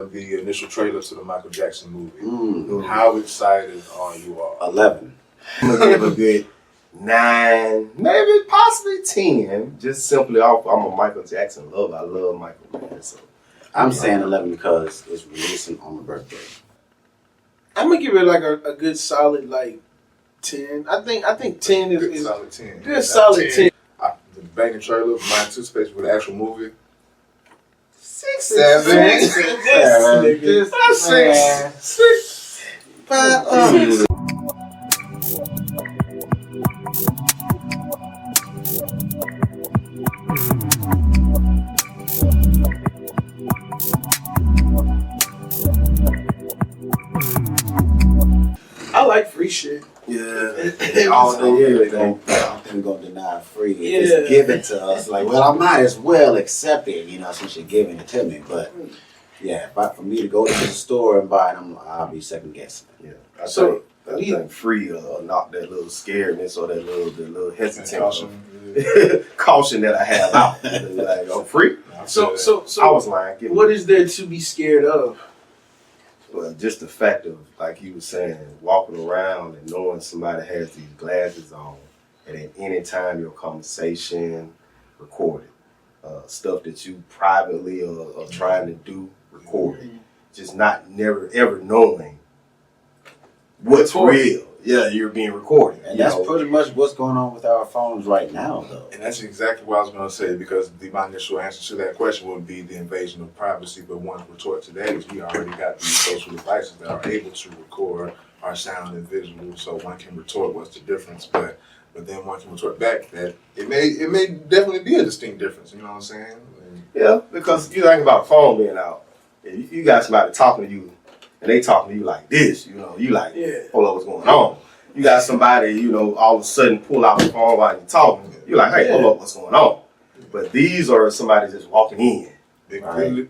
The initial trailer to the Michael Jackson movie. How excited are you all? 11. I'm gonna give a good 9, maybe possibly 10. Just simply off, I'm a Michael Jackson lover. I love Michael, man. So I'm saying 11 because it's releasing on my birthday. I'm gonna give it like a good solid like 10. I think 10 is solid 10. Good solid 10. The banging trailer, my anticipation for the actual movie. 6, 7. 6. 5. I like free shit. Yeah. All the year I don't think we're gonna deny free. If it's given to us, like, well, I might as well accept it, since you're giving it to me. But yeah, for me to go to the store and buy them, I'll be second guessing. Yeah. I think free or not that little scaredness or that little hesitation, caution that I have out. Like, oh, free. So I was lying. What is there to be scared of? Well, just the fact of, like you were saying, walking around and knowing somebody has these glasses on, and at any time your conversation recorded, stuff that you privately are trying to do recorded, just never ever knowing what's real. Yeah, you're being recorded. And that's pretty much what's going on with our phones right now, though. And that's exactly what I was going to say, because my initial answer to that question would be the invasion of privacy. But one retort to that is we already got these social devices that are able to record our sound and visual. So one can retort what's the difference, but then one can retort back that it may definitely be a distinct difference. You know what I'm saying? Yeah, because you think about a phone being out. You got somebody talking to you, and they talking to you like this, you like, hold on, what's going on? You got somebody, all of a sudden pull out the phone while you're talking. You're like, hey, hold up, what's going on? But these are somebody just walking in. They're completely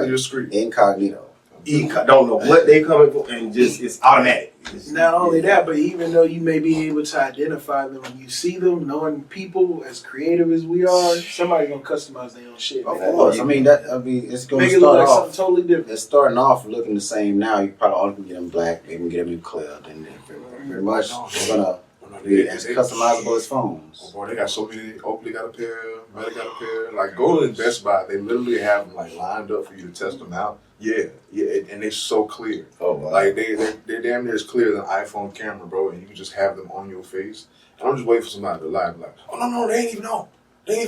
discreet. Incognito. Don't know what they coming for, and just it's automatic. Not only that, but even though you may be able to identify them when you see them, knowing people as creative as we are, somebody gonna customize their own shit. Of course, it's going to start look like off something totally different. It's starting off looking the same now. You probably only can get them black, they can get them in clear, and pretty much they're gonna be as customizable as phones. Oh boy, they got so many. Oakley got a pair, Meta got a pair. Like, go to Best Buy, they literally have them like lined up for you to test them out. Yeah, and they're so clear. Oh, wow. Like they're damn near as clear as an iPhone camera, bro. And you can just have them on your face. And I'm just waiting for somebody to lie, like, oh no, they ain't even on. Man,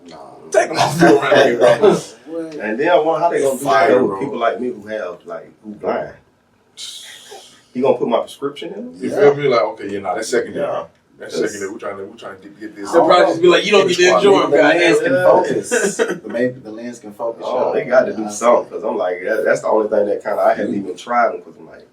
no, take them off around here, bro. And then I wonder how they gonna do that with people like me who blind. You gonna put my prescription in? You feel me? Like, okay, that's secondary. Yeah. That's secondary. We're trying to get this. They'll probably just be like, you don't get to enjoy them, guys. The lens can focus. Maybe the lens can focus. Oh, they got to do something, because I'm like, that's the only thing that I haven't even tried them, because I'm like,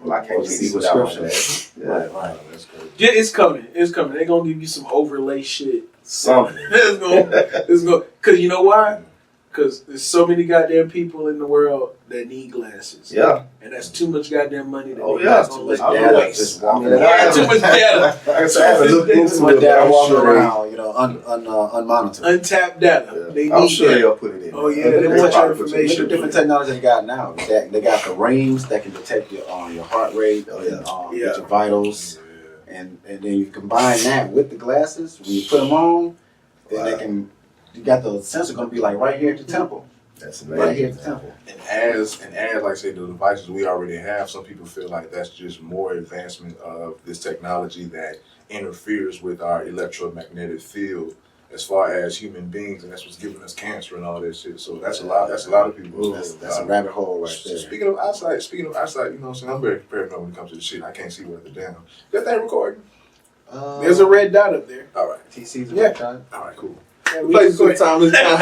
well, I can't see without my glasses. Right. That's crazy. Yeah, it's coming. They're gonna give you some overlay shit. Something. It's gonna. Cause you know why? Because there's so many goddamn people in the world that need glasses. Yeah. And that's too much goddamn money that too much data. Just walking around. Too much data. I haven't looked into my data walking around, unmonitored. Untapped data. Yeah. I'm sure they'll put it in. Oh yeah, they want your information. Look at different technology they got now. They got the rings that can detect your heart rate, your vitals. And then you combine that with the glasses. When you put them on, then they can. You got the sensor going to be like right here at the temple. That's amazing. Right here at the temple. And as like I say, the devices we already have, some people feel like that's just more advancement of this technology that interferes with our electromagnetic field as far as human beings, and that's what's giving us cancer and all that shit. So that's a lot of people. That's a rabbit hole right there. Speaking of eyesight, you know what I'm saying? I'm very paranoid when it comes to this shit. I can't see worth a damn. Got that recording? There's a red dot up there. All right. TC's red dot. All right, cool. The place to the time is now.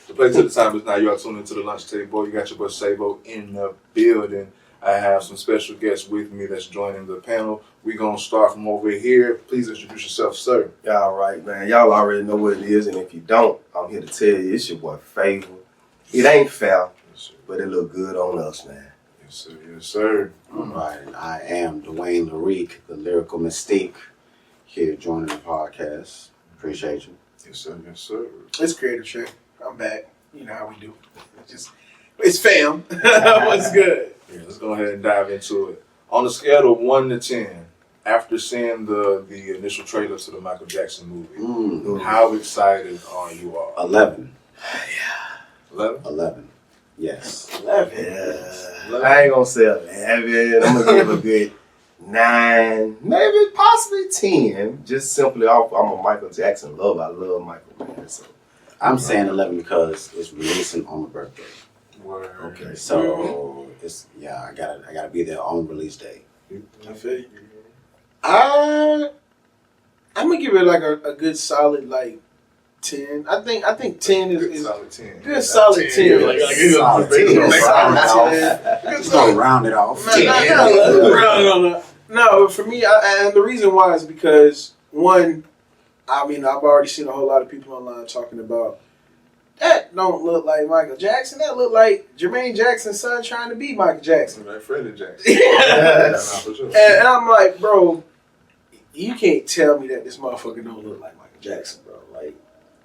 The place to the time is now. You are tuned into the lunch table. You got your boy Sabo in the building. I have some special guests with me that's joining the panel. We're going to start from over here. Please introduce yourself, sir. All right, man. Y'all already know what it is, and if you don't, I'm here to tell you, it's your boy Favor. It ain't fair, but it look good on us, man. Yes, sir. Yes, sir. All right. I am Dwayne Larique, the Lyrical Mystique, here joining the podcast. Appreciate you. Yes, sir. Yes, sir. It's Creative Check. I'm back. You know how we do. Just It's fam. What's good? Yeah, let's go ahead and dive into it. On a scale of 1 to 10, after seeing the initial trailer to the Michael Jackson movie, how excited are you all? 11. 11? 11. Yes. 11. Yeah. I ain't gonna say 11. I'm gonna give a good 9, maybe possibly 10. Just simply off. I'm a Michael Jackson lover. I love Michael, man. So I'm saying 11 because it's releasing on my birthday. Word. Okay, so it's I gotta be there on release day. I feel you. I'm gonna give it like a good solid like 10. I think 10 is solid 10. good solid 10. Solid 10. Just gonna round it off. No, for me, and the reason why is because one, I mean, I've already seen a whole lot of people online talking about that don't look like Michael Jackson. That look like Jermaine Jackson's son trying to be Michael Jackson. Like Freddie Jackson. Yes. And I'm like, bro, you can't tell me that this motherfucker don't look like Michael Jackson, bro. Like,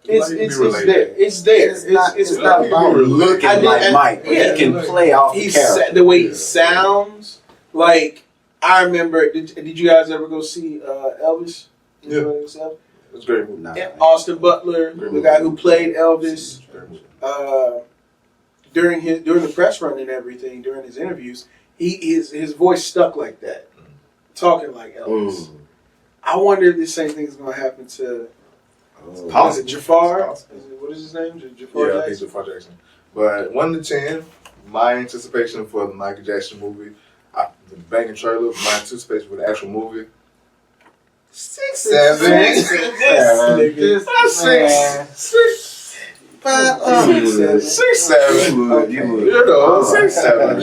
it's there. It's there. It's not about looking like Mike. Yeah, he can play off the character. The way he sounds. Like, I remember, did you guys ever go see Elvis? Yeah. It was a great movie. Austin Butler, the guy who played Elvis, during the press run and everything, during his interviews, his voice stuck like that, talking like Elvis. I wonder if the same thing is going to happen to Jafar. What is his name? Jafar Jackson? I think Jafar Jackson. But 1 to 10, my anticipation for the Michael Jackson movie, the banging trailer, my anticipation for the actual movie, 6, 7. 6, 7. You know, 6, 7. I'm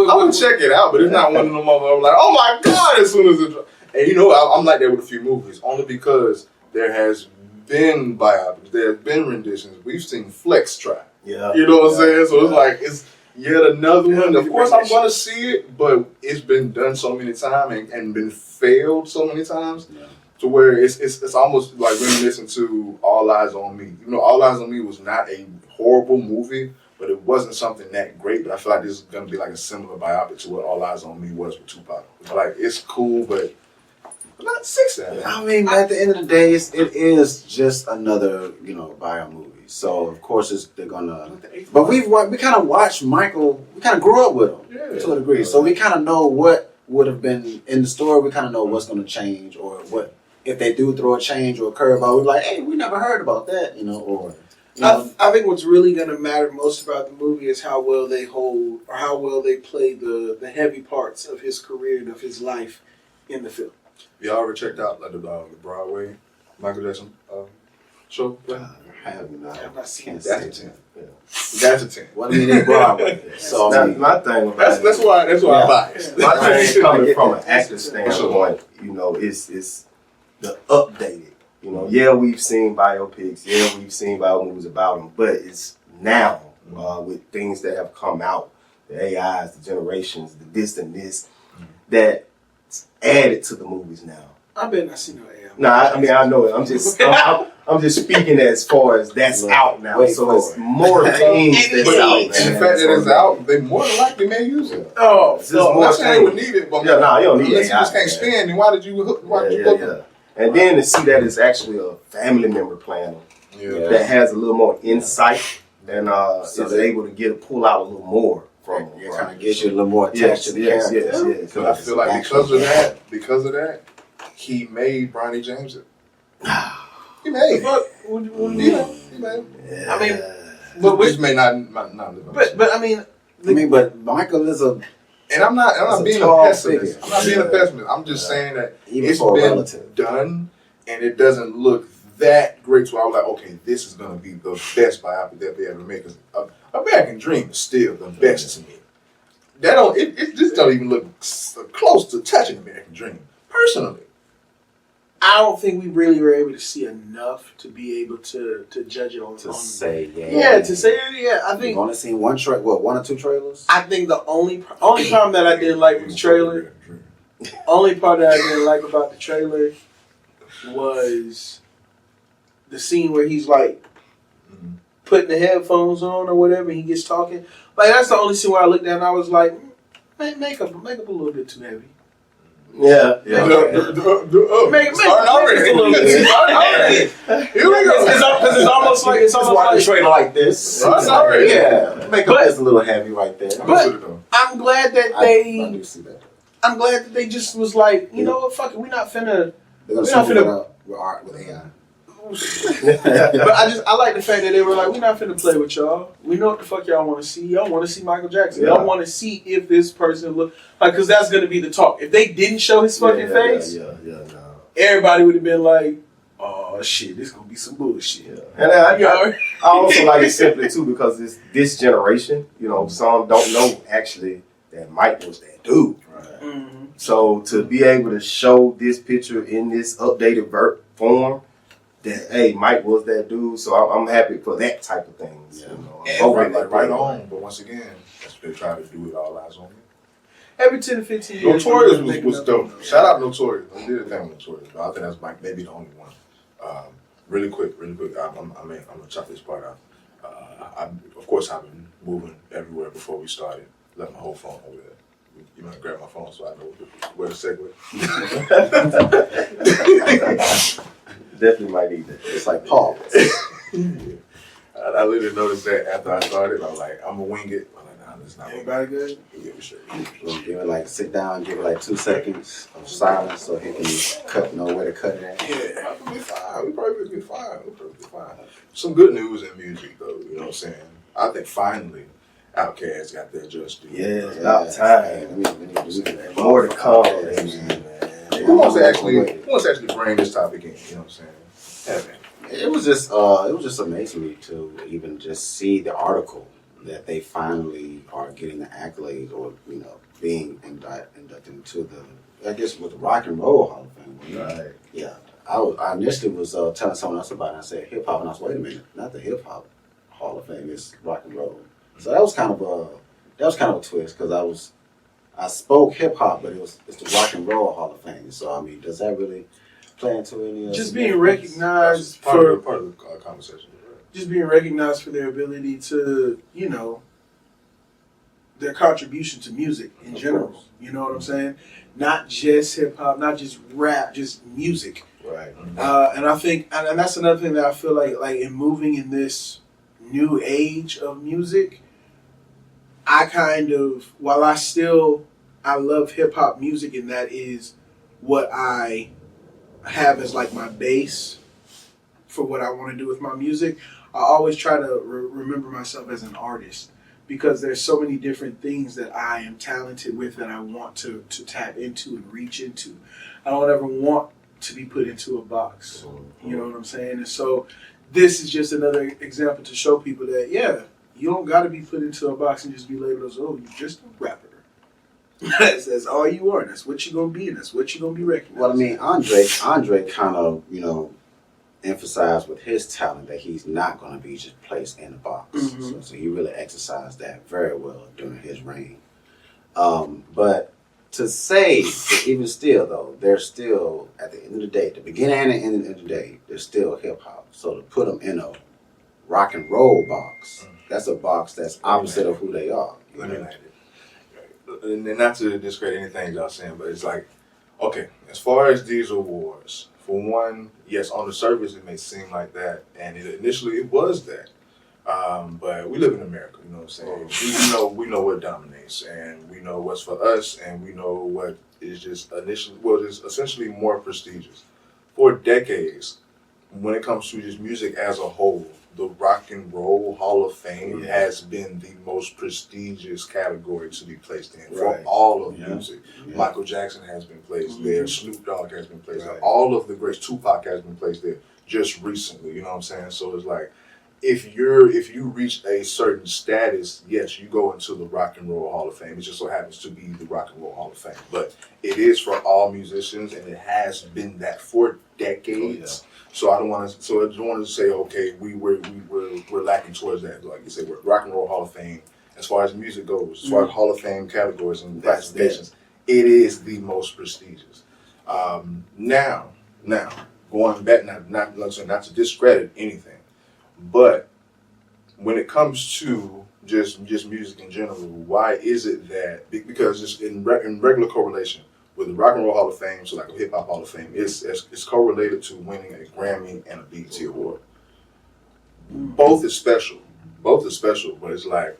gonna check it out, but it's not one of them. I'm like, oh my god! As soon as it drops. And you know, I'm like that with a few movies, only because there has been biopics, there have been renditions. We've seen Flex try. Yeah. You know what I'm saying? So it's like it's yet another one. Of course, I'm gonna see it, but it's been done so many times and been failed so many times. Yeah. To where it's almost like reminiscent to All Eyes on Me. You know, All Eyes on Me was not a horrible movie, but it wasn't something that great. But I feel like this is gonna be like a similar biopic to what All Eyes on Me was with Tupac. Like it's cool, but not 6, 7. I mean, at the end of the day, it is just another bio movie. So of course they're gonna. But we kind of watched Michael. We kind of grew up with him to a degree, so we kind of know what would have been in the story. We kind of know what's gonna change or what. If they do throw a change or a curveball, we're like, hey, we never heard about that, I think what's really going to matter most about the movie is how well they hold or how well they play the heavy parts of his career and of his life in the film. Y'all ever checked out like the Broadway Michael Jackson show? I have not seen it. That's a 10. Yeah. That's a 10. Well, I mean, it's Broadway. So my thing. That's why I'm biased. My thing is coming from an actor standpoint. It's the updated. Yeah, we've seen biopics. Yeah, we've seen bio movies about them. But it's now with things that have come out, the AIs, the generations, the this and this, that's added to the movies now. I bet not seen no AI. I mean, I know it. I'm just speaking as far as that's out now. So it's more things that's out. And the fact that it's out, they more than likely may use it. Oh, so I'm not saying they would need it. But you don't need it. Unless you just can't stand, then why did you hook it? And then to see that it's actually a family member playing that has a little more insight and is able to pull out a little more from him. It kind of gives you a little more attached to the character. Yes. But I feel like because of that, he made Bronny James it. He made. He made. I mean, but which may not. But I mean, but Michael is a. And I'm not being a pessimist. I'm not being a pessimist. I'm just saying that it's been done, and it doesn't look that great. So I was like, okay, this is going to be the best biopic that they ever made. Because American Dream is still the best to me. It just don't even look close to touching American Dream, personally. I don't think we really were able to see enough to be able to judge it on. To say yeah. I think you've only seen one or two trailers. I think the only problem that I didn't like with the trailer, only part that I didn't like about the trailer was the scene where he's like putting the headphones on or whatever. And he gets talking. Like that's the only scene where I looked at and I was like, makeup a little bit too heavy. Yeah. Make just a little bit. Here we go. Because it's almost like trailer like this. Yeah, makeup is a little heavy right there. But I'm glad that I do see that. I'm glad that they just was like, you know what, fuck it, we're not finna. They're gonna with art with AI. But I like the fact that they were like, we're not finna play with y'all. We know what the fuck y'all want to see. Y'all want to see Michael Jackson. Yeah. Y'all want to see if this person look like, because that's gonna be the talk. If they didn't show his fucking face, no. everybody would have been like, oh shit, this gonna be some bullshit. Yeah. And I also like it simply too because it's this generation. You know, some don't know actually that Mike was that dude. Right. Mm-hmm. So to be able to show this picture in this updated form, that hey, Mike was that dude. So I'm happy for that type of things. Yeah. You know, And right on. But once again, that's what they try to do. It all eyes on me. Every 10 to 15 years. Notorious was dope. Shout out Notorious. I did a thing with Notorious. But I think that's like maybe the only one. Really quick. I'm gonna chop this part out. Of course, I've been moving everywhere before we started. Left my whole phone over there. You might grab my phone so I know where to segue. Definitely might need that. It's like Paul. I literally noticed that after I started. I was like, I'm gonna wing it. I'm like, nah, that's not Everybody good? Yeah, we sure. We'll give it like sit down, give it like 2 seconds of silence so he can know where to cut it at. Yeah, I think we're fine. We probably be fine. Some good news in music, though. You know what I'm saying? I think finally, Outkast got their just due. Yeah, it's about time. More to come. Who wants to actually bring this topic in? You know what I'm saying? It was just amazing to me to even just see the article that they finally are getting the accolades or being inducted into the, I guess, with the Rock and Roll Hall of Fame. Right. Yeah. I initially was telling someone else about it. And I said hip hop, and I was wait a minute, not the hip hop Hall of Fame, it's Rock and Roll. So that was kind of a twist because I spoke hip hop, but it's the Rock and Roll Hall of Fame. So I mean, does that really play into any? Just being recognized part of the conversation. Just being recognized for their ability to, their contribution to music in general. You know what I'm saying? Not just hip hop, not just rap, just music. Right. And I think, and that's another thing that I feel like in moving in this new age of music, I kind of, while I love hip hop music and that is what I have as like my base for what I want to do with my music, I always try to remember myself as an artist because there's so many different things that I am talented with that I want to tap into and reach into. I don't ever want to be put into a box. You know what I'm saying? And so this is just another example to show people that, yeah, you don't got to be put into a box and just be labeled as, oh, you're just a rapper. That's all you are. That's what you're going to be, and that's what you're going to be recognized. Well, I mean, Andre kind of, emphasized with his talent that he's not going to be just placed in a box. Mm-hmm. So he really exercised that very well during his reign. But to say, even still, though, they're still, at the end of the day, the beginning and the end of the day, they're still hip-hop. So to put them in a rock and roll box, that's a box that's opposite of who they are. And not to discredit anything y'all saying, but it's like, okay, as far as these awards, for one, yes, on the surface it may seem like that, and initially it was that. But we live in America, you know what I'm saying? We know what dominates, and we know what's for us, and we know what is just is essentially more prestigious. For decades, when it comes to just music as a whole, the Rock and Roll Hall of Fame has been the most prestigious category to be placed in for all of music. Yeah. Michael Jackson has been placed there. Snoop Dogg has been placed there. All of the greats. Tupac has been placed there just recently. You know what I'm saying? So it's like, if you reach a certain status, yes, you go into the Rock and Roll Hall of Fame. It just so happens to be the Rock and Roll Hall of Fame. But it is for all musicians, and it has been that for decades. Oh, yeah. So I just wanted to say, okay, we're lacking towards that. Like you said, we're Rock and Roll Hall of Fame. As far as music goes, as far as Hall of Fame categories and classifications, it is the most prestigious. Now, going back, not to discredit anything, but when it comes to just music in general, why is it that, because just in regular correlation with the Rock and Roll Hall of Fame, so like a Hip Hop Hall of Fame, it's correlated to winning a Grammy and a BET Award. Both is special, but it's like,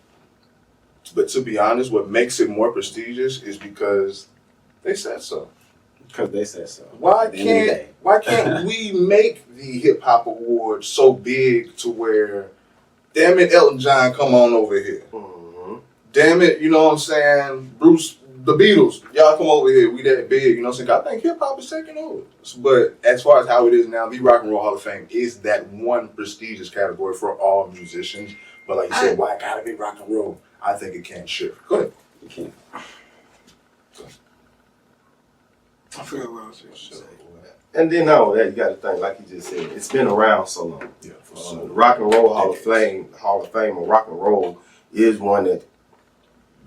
but to be honest, what makes it more prestigious is because they said so. Because they said so. Why can't we make the Hip Hop Awards so big to where, damn it, Elton John, come on over here. Mm-hmm. Damn it, you know what I'm saying? Bruce, the Beatles, y'all come over here. We that big, you know what I'm saying? I think hip hop is taking over. But as far as how it is now, the Rock and Roll Hall of Fame is that one prestigious category for all musicians. But like you said, why gotta be rock and roll? I think it can't shift. Go ahead. You can't. I forgot what I was going to say. And then not only that, you got to think, like you just said, it's been around so long. Yeah, for The Rock and Roll Hall of Fame, or Rock and Roll is one that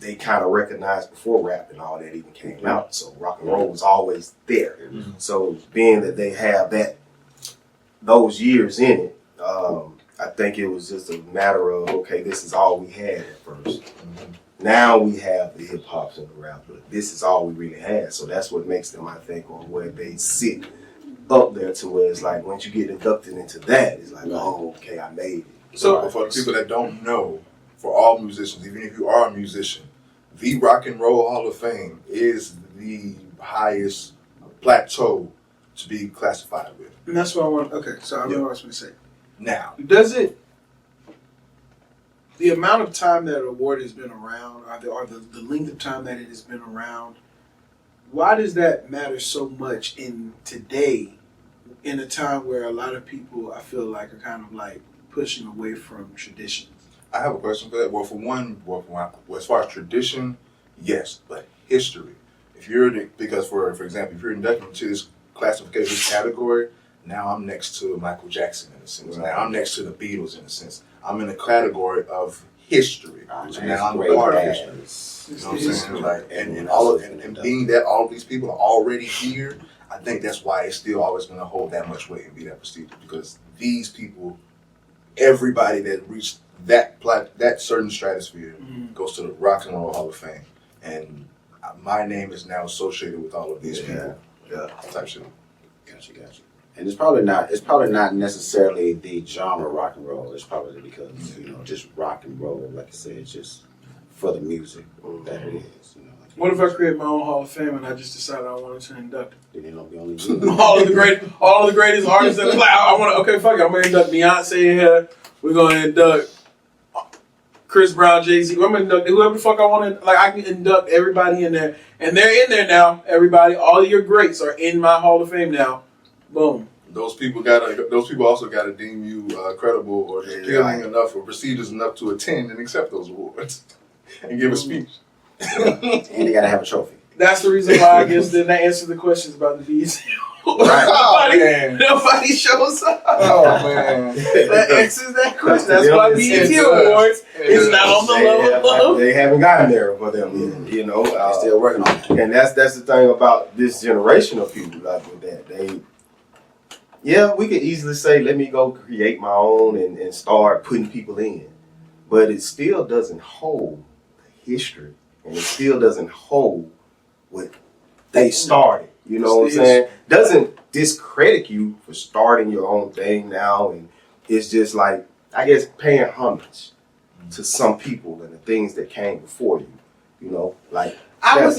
they kind of recognized before rap and all that even came out. So rock and roll was always there. Mm-hmm. So being that they have those years in it, I think it was just a matter of, okay, this is all we had at first. Mm-hmm. Now we have the hip hops and the rap, but this is all we really had. So that's what makes them, I think, on where they sit up there to where it's like, once you get inducted into that, it's like, oh, okay, I made it. So for the people that don't know, for all musicians, even if you are a musician, the Rock and Roll Hall of Fame is the highest plateau to be classified with. And that's what I want. Okay, so I know what I was going to say. Now, Does it, the amount of time that an award has been around, or the length of time that it has been around, why does that matter so much in today, in a time where a lot of people, I feel like, are kind of like pushing away from traditions? I have a question for that. Well, for one, as far as tradition, yes, but history. Because for example, if you're inducted into this classification, this category, now I'm next to Michael Jackson in a sense. Right. Now I'm next to the Beatles in a sense. I'm in a category of history. So now I'm a great part of bad. history. You know what I'm saying? Like, and being that all of these people are already here, I think that's why it's still always going to hold that much weight and be that prestigious, because these people, everybody that reached that certain stratosphere goes to the Rock and Roll Hall of Fame, and my name is now associated with all of these people. Yeah. Type shit. Gotcha. And it's probably not necessarily the genre rock and roll. It's probably because, just rock and roll, like I said, it's just for the music that it is. What if I create my own Hall of Fame and I just decided I wanted to induct Then it'll be only you. all of the greatest artists that play? I want to. Okay, fuck it. I'm gonna induct Beyonce in here. We're gonna induct Chris Brown, Jay-Z. I'm gonna induct whoever the fuck I want to. Like, I can induct everybody in there, and they're in there now. Everybody, all of your greats are in my Hall of Fame now. Boom. Those people also gotta deem you credible or appealing enough or prestigious enough to attend and accept those awards and give a speech. And they gotta have a trophy. That's the reason why I guess then they answer the questions about the BET. Right. Nobody shows up. Oh man. That answers that question. That's why BET Awards is not on the level of. They haven't gotten there for them yet, They're still working on it. And that's the thing about this generation of people, like with that. We could easily say, let me go create my own and start putting people in. But it still doesn't hold the history. And it still doesn't hold what they started. You know what I'm saying? Doesn't discredit you for starting your own thing now. And it's just like, I guess, paying homage to some people and the things that came before you. I wouldn't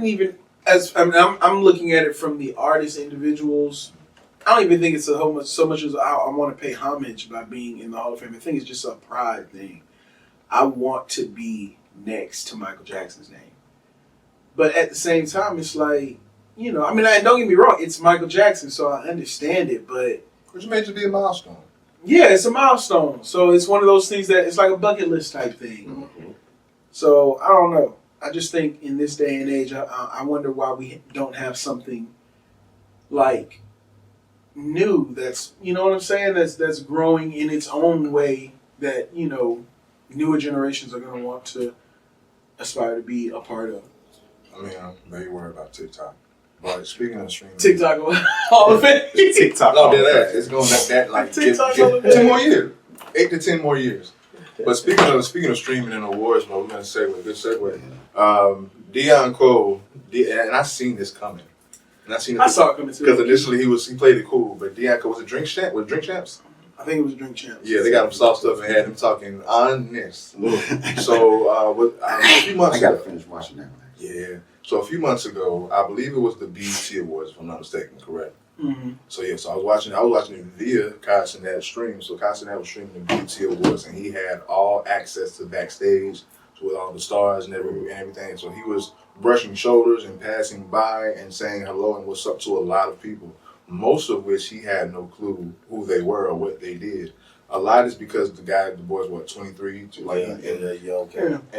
even, I'm looking at it from the artist individuals. I don't even think it's so much as I want to pay homage by being in the Hall of Fame. I think it's just a pride thing. I want to be next to Michael Jackson's name. But at the same time, it's like, don't get me wrong, it's Michael Jackson, so I understand it, but... Which made you be a milestone. Yeah, it's a milestone. So it's one of those things that it's like a bucket list type thing. Mm-hmm. So, I don't know. I just think in this day and age, I wonder why we don't have something like new that's, you know what I'm saying, that's growing in its own way that, newer generations are going to want to aspire to be a part of. I mean, I'm very worried about TikTok. But speaking of streaming, TikTok Hall of Fame. TikTok. No, that it's going that like TikTok 10 more years, 8 to 10 more years. But speaking of streaming and awards, we're gonna segue. Good segue. Deon Cole, and I seen this coming. And I saw it coming too. Because initially he played it cool, but Deon Cole was a Drink Champs. I think it was Drink Champs. Yeah, they got him sauced up and had him talking honest. So a few months I gotta ago, finish watching that one. yeah. So a few months ago, I believe it was the BET Awards, if I'm not mistaken, correct? Mm-hmm. So yeah, so I was watching it via Kai Cenat stream. So Kai Cenat was streaming the BET Awards, and he had all access to backstage with all the stars and everything. So he was brushing shoulders and passing by and saying hello and what's up to a lot of people, most of which he had no clue who they were or what they did. A lot is because the boy's 23, and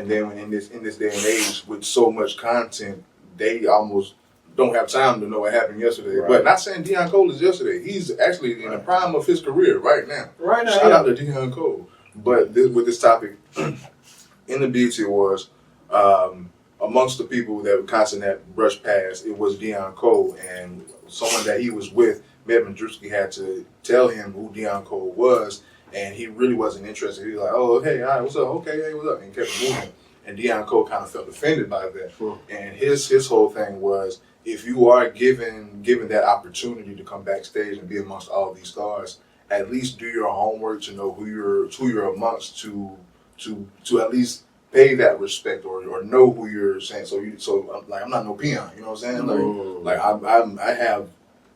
then in this day and age with so much content, they almost don't have time to know what happened yesterday. Right. But not saying Deon Cole is yesterday. He's actually in the prime of his career right now. Right now, shout out to Deon Cole. But with this topic, in the BET Awards, amongst the people that Kai Cenat brushed past, it was Deon Cole, and someone that he was with, Verzuz, had to tell him who Deon Cole was, and he really wasn't interested. He was like, "Oh, hey, hi, what's up? Okay, hey, what's up?" And kept moving. And Deon Cole kind of felt offended by that. And his whole thing was, if you are given that opportunity to come backstage and be amongst all these stars, at least do your homework to know who you're amongst to at least pay that respect or know who you're saying. So like I'm not no peon, you know what I'm saying? Like I have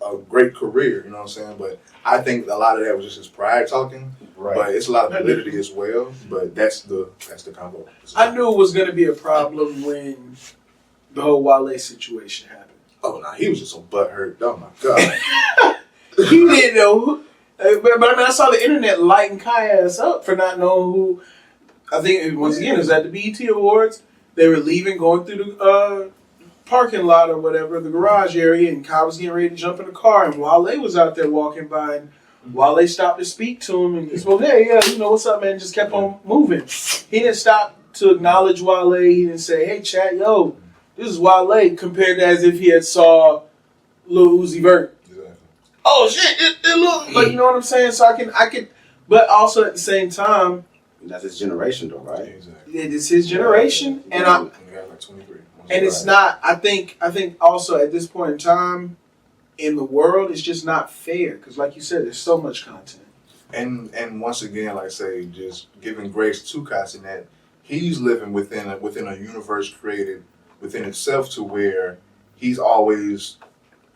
a great career, you know what I'm saying? But I think a lot of that was just his pride talking. Right. But it's a lot of validity as well. But that's the combo. I knew it was gonna be a problem when the whole Wale situation happened. Oh no, he was just so butthurt. Oh my god. He didn't know. But I mean, I saw the internet lighting Kai ass up for not knowing who. I think once again it was at the BET Awards. They were leaving, going through the parking lot or whatever, the garage area, and Kai was getting ready to jump in the car, and Wale was out there walking by, and Wale stopped to speak to him, and he said, "Hey, yeah, you know what's up, man?" Just kept on moving. He didn't stop to acknowledge Wale. He didn't say, "Hey, chat, yo, this is Wale," compared to as if he had saw Lil Uzi Vert. Exactly. Oh shit! It looked like, you know what I'm saying. So I can, but also at the same time, that's his generation, though, right? Exactly. It is his generation, and I. Like 23. And it's not. I think also at this point in time, in the world, it's just not fair because, like you said, there's so much content. And once again, like I say, just giving grace to Kai Cenat, he's living within a universe created within itself to where he's always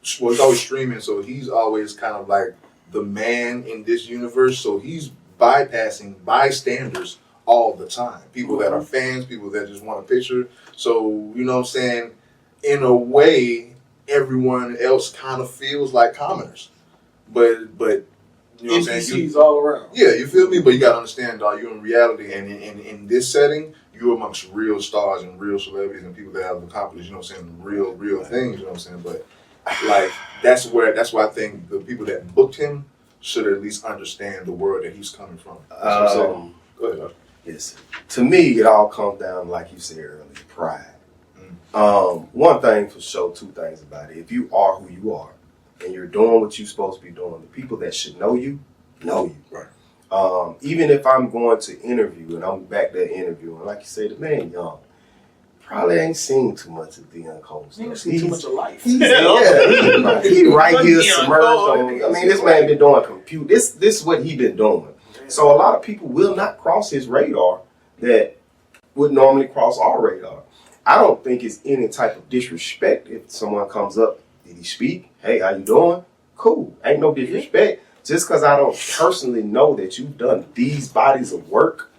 streaming, so he's always kind of like the man in this universe. So he's bypassing bystanders all the time. People that are fans, people that just want a picture. So, you know what I'm saying? In a way, everyone else kind of feels like commoners. But you know what I'm saying? NPCs all around. Yeah, you feel me? But you got to understand, dog, you're in reality, and in this setting, you're amongst real stars and real celebrities and people that have accomplished, you know what I'm saying, real things, you know what I'm saying? But, like, that's why I think the people that booked him should at least understand the world that he's coming from. Go ahead. Yes. To me, it all comes down, like you said earlier, pride. One thing for sure, two things about it. If you are who you are and you're doing what you're supposed to be doing, the people that should know you, know you. Right. Even if I'm going to interview and I'm back there interviewing, like you said, the man young, probably ain't seen too much of Deon Cole. He ain't seen too much of life. He right here submerged on. I mean, this man been doing compute. This is what he been doing. So a lot of people will not cross his radar that would normally cross our radar. I don't think it's any type of disrespect if someone comes up, did he speak? Hey, how you doing? Cool. Ain't no disrespect. Just because I don't personally know that you've done these bodies of work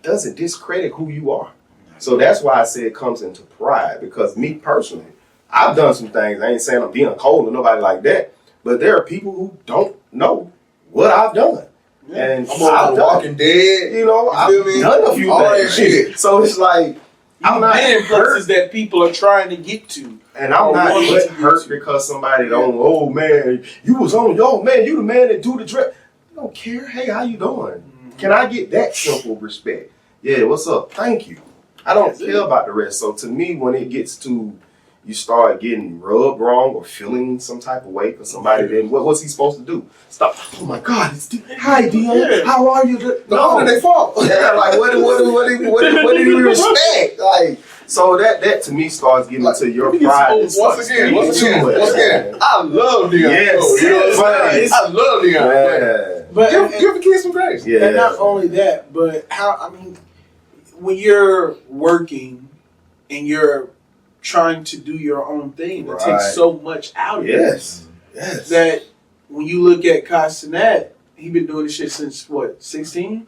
doesn't discredit who you are. So that's why I say it comes into pride, because me personally, I've done some things. I ain't saying I'm being cold or nobody like that, but there are people who don't know what I've done. And I'm on Walking Dead. You know, I've done a few things. Shit. So it's like, I'm not in places that people are trying to get to. And I'm not hurt because somebody don't, oh man, you was on, yo man, you the man that do the drip. I don't care. Hey, how you doing? Mm-hmm. Can I get that simple respect? Yeah, what's up? Thank you. I don't care about the rest. So to me, when it gets to, you start getting rubbed wrong or feeling some type of way for somebody, then what's he supposed to do? Stop. Oh my God! Hi, Deon. How are you? No, they fault. Yeah, like what did we respect? Like, so that to me starts getting into your pride. Once again, I love Deon. Yes, you know what I'm saying? I love Deon. Yeah. But give the kids some grace. Yeah. and not only that, but when you're working and you're trying to do your own thing, it takes so much out of you. Yes. That when you look at Cenat, he been doing this shit since what, 16?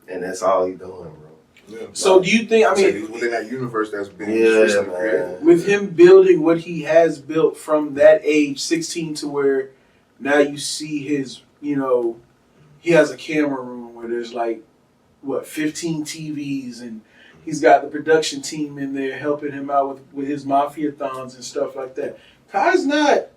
And that's all he doing, bro. Yeah, so do you think? he's within that universe that's been created. With him building what he has built from that age, 16, to where now you see his, he has a camera room where there's 15 TVs, and he's got the production team in there helping him out with his mafia-thons and stuff like that. Kai's not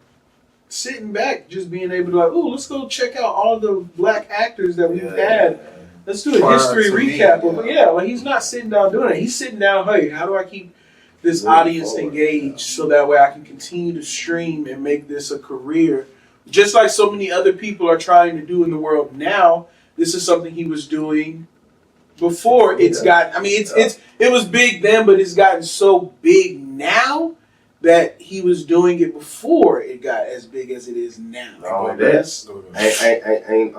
sitting back just being able to let's go check out all the black actors that we've had. Let's do a history recap of it. He's not sitting down doing it. He's sitting down, hey, how do I keep this audience engaged so that way I can continue to stream and make this a career? Just like so many other people are trying to do in the world now, this is something he was doing before it's got. It was big then, but it's gotten so big now that he was doing it before it got as big as it is now. Oh, that's ain't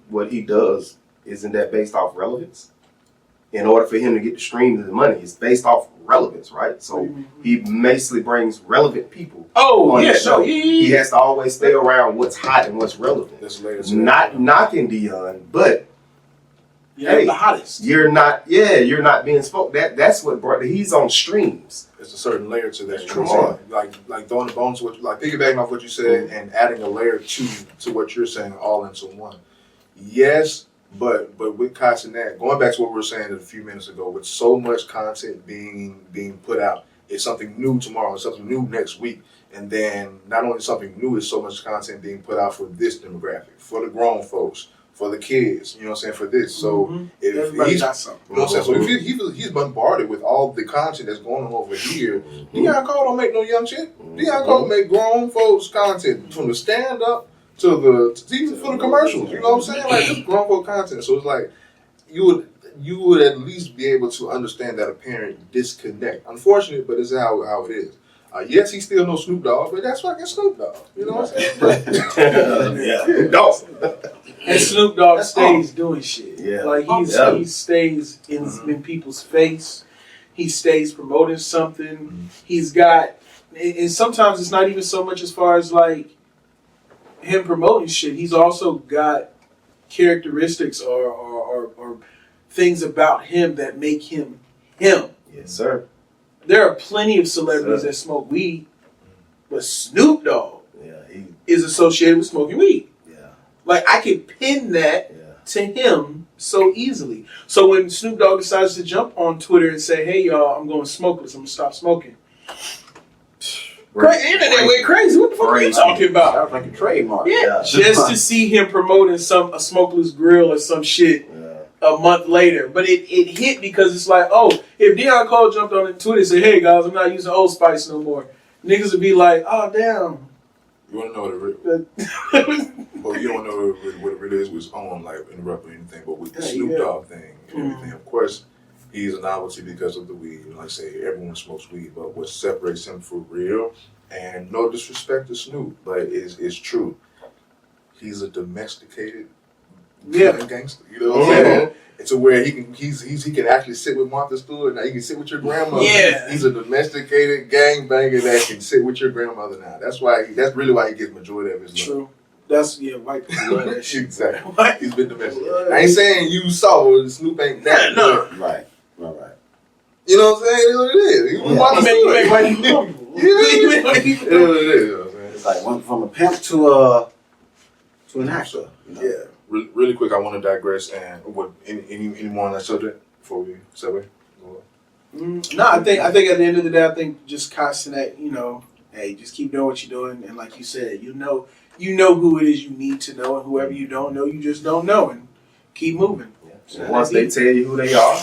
what he does. Isn't that based off relevance? In order for him to get the streams and the money, it's based off relevance, right? So he basically brings relevant people on the show. He has to always stay around what's hot and what's relevant. Not knocking Deon, but the hottest. You're not being spoke. That's what brought. He's on streams. It's a certain layer to that. Come on, like throwing the bones, piggybacking off what you said and adding a layer to what you're saying, all into one. Yes. But with Cenat, going back to what we were saying a few minutes ago, with so much content being put out, it's something new tomorrow, it's something new next week, and then not only something new, it's so much content being put out for this demographic, for the grown folks, for the kids, you know what I'm saying, for this. So if everybody he's, got something. You know what I'm saying? So if he's bombarded with all the content that's going on over here, Deon Cole don't make no young shit. Deon Cole make grown folks content from the stand up to even for the commercials, you know what I'm saying? Like, just grown folk content. So it's like you would at least be able to understand that apparent disconnect. Unfortunate, but it's how it is. Yes, he still knows Snoop Dogg, but that's fucking Snoop Dogg. You know what I'm saying? And Snoop Dogg stays doing shit. Yeah. He stays in people's face. He stays promoting something. He's got, and sometimes it's not even so much as far as him promoting shit. He's also got characteristics or things about him that make him him. Yes, sir. There are plenty of celebrities that smoke weed, but Snoop Dogg is associated with smoking weed. Yeah. I can pin that to him so easily. So when Snoop Dogg decides to jump on Twitter and say, "Hey y'all, I'm going smokeless. I'm gonna stop smoking." The internet went crazy. What the fuck are you talking about? That was like a trademark. Yeah. Just to see him promoting a smokeless grill or some shit a month later. But it hit because it's like, if Deon Cole jumped on Twitter and said, "Hey guys, I'm not using Old Spice no more," niggas would be like, "Oh damn." You want to know what it really well, you don't know what it really is with on, interrupt or anything, but with the Snoop Dogg thing and everything, of course, he's a novelty because of the weed. Like I say, everyone smokes weed, but what separates him for real, and no disrespect to Snoop, but it's true. He's a domesticated gangster. You know what I'm saying? It's where he can actually sit with Martha Stewart. Now he can sit with your grandmother. Yeah. He's a domesticated gangbanger that can sit with your grandmother now. That's really why he gets majority of his love. True. That's white people love that shit. Exactly. He's been domesticated. I ain't saying you saw Snoop ain't that good. Right. You know what I'm saying? It is what it is. You make white people comfortable. You know what it is. You know what I'm saying? It's like went from a pimp to an actor. Yeah. Really quick, I want to digress and any more on that subject before we segue? No, I think at the end of the day, I think just Cenat, hey, just keep doing what you're doing, and like you said, you know who it is you need to know, and whoever you don't know, you just don't know, and keep moving. Yeah. So once they tell you who they are,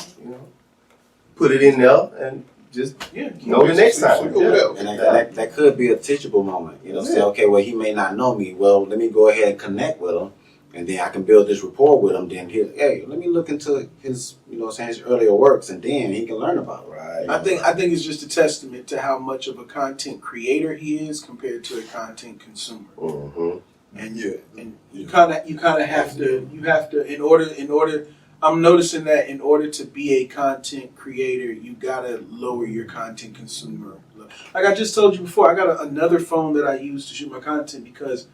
put it in there and just Yeah. know the next time. Yeah. And that could be a teachable moment. Say, okay, well, he may not know me. Well, let me go ahead and connect with him, and then I can build this rapport with him. Then hey, let me look into his, his earlier works, and then he can learn about it. Right. I think it's just a testament to how much of a content creator he is compared to a content consumer. Mm-hmm. And you kind of have to in order. I'm noticing that in order to be a content creator, you gotta lower your content consumer. Like I just told you before, I got another phone that I use to shoot my content because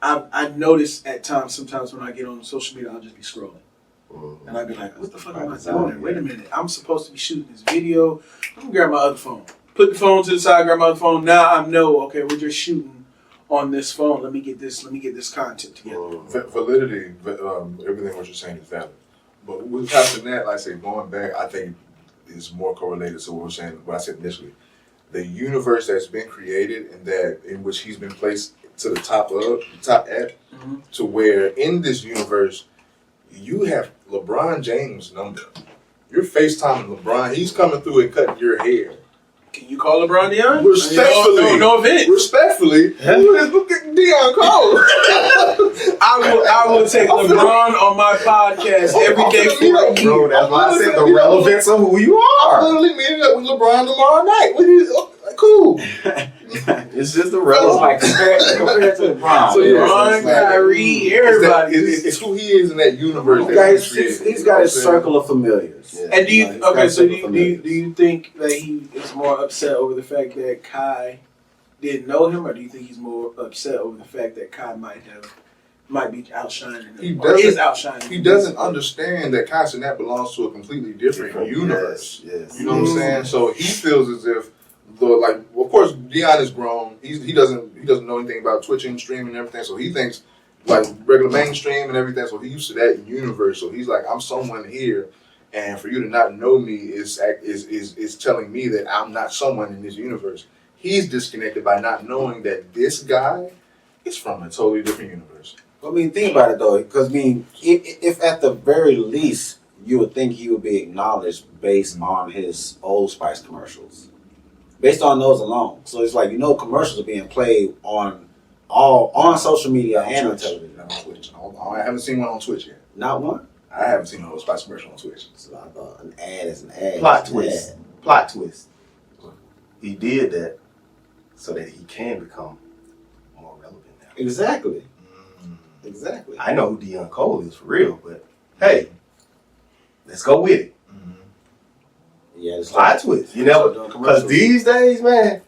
I notice at times, sometimes when I get on social media, I'll just be scrolling. Mm-hmm. And I'd be like, what the fuck am I doing? Wait a minute, I'm supposed to be shooting this video. Let me grab my other phone. Put the phone to the side, grab my other phone. Now I know, okay, we're just shooting on this phone. Let me get this content together. Validity, everything what you're saying is valid. But with Cenat, like I say, going back, I think is more correlated to what we're saying, what I said initially. The universe that's been created and that in which he's been placed to the top at, to where in this universe you have LeBron James' number. You're FaceTiming LeBron. He's coming through and cutting your hair. Can you call LeBron Deon? Respectfully. No offense. Respectfully. Look at Deon Cole. I will take LeBron on my podcast every day for a year. Bro, that's why I said the relevance of who you I'm are. literally meeting up with LeBron tomorrow night. Cool. It's just the It's relevance. like compared to LeBron. So LeBron, Kyrie, everybody. It's who he is in that universe. He's got his circle of familiars. Yeah. And do you he's got so do circle of you, familiars. do you think that he is more upset over the fact that Kai didn't know him, or do you think he's more upset over the fact that Kai might be outshining him, or is outshining him? He doesn't understand that Cenat belongs to a completely different universe. Yes. You know what I'm saying? So he feels as if of course Deon is grown. He doesn't know anything about Twitching, streaming, and everything. So he thinks like regular mainstream and everything. So he's used to that universe. So he's like, I'm someone here, and for you to not know me is telling me that I'm not someone in this universe. He's disconnected by not knowing that this guy is from a totally different universe. I mean, think about it though, because if at the very least you would think he would be acknowledged based on his Old Spice commercials, based on those alone. So it's like commercials are being played on social media and on television. Not on Twitch. I haven't seen one on Twitch yet. Not one. I haven't seen a Spice commercial on Twitch. So I thought an ad is an ad. Plot twist. Plot twist. He did that so that he can become more relevant now. Exactly. Exactly. I know who Deon Cole is for real, but hey, let's go with it. Yeah, it's Plot twist. You know, because these days, man,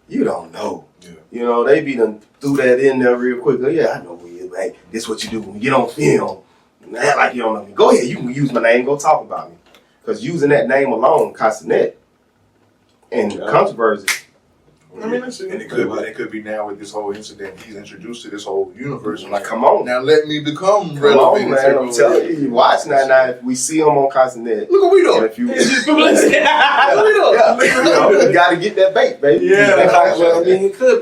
you don't know. Yeah. They be done threw that in there real quick. Yeah, I know who he is, but hey, this is what you do when you get on film. Act like you don't know me. Go ahead, you can use my name, go talk about me. Because using that name alone, Cenat, and controversy. I mean, and it could be now with this whole incident. He's introduced to this whole universe. Like, come on. Now let me become Come relevant. on, man. I'm telling you, watch now. If we see him on Cenat, Look what we doing. if you, It's just publicity. you got to get that bait, baby. Well, I mean, it could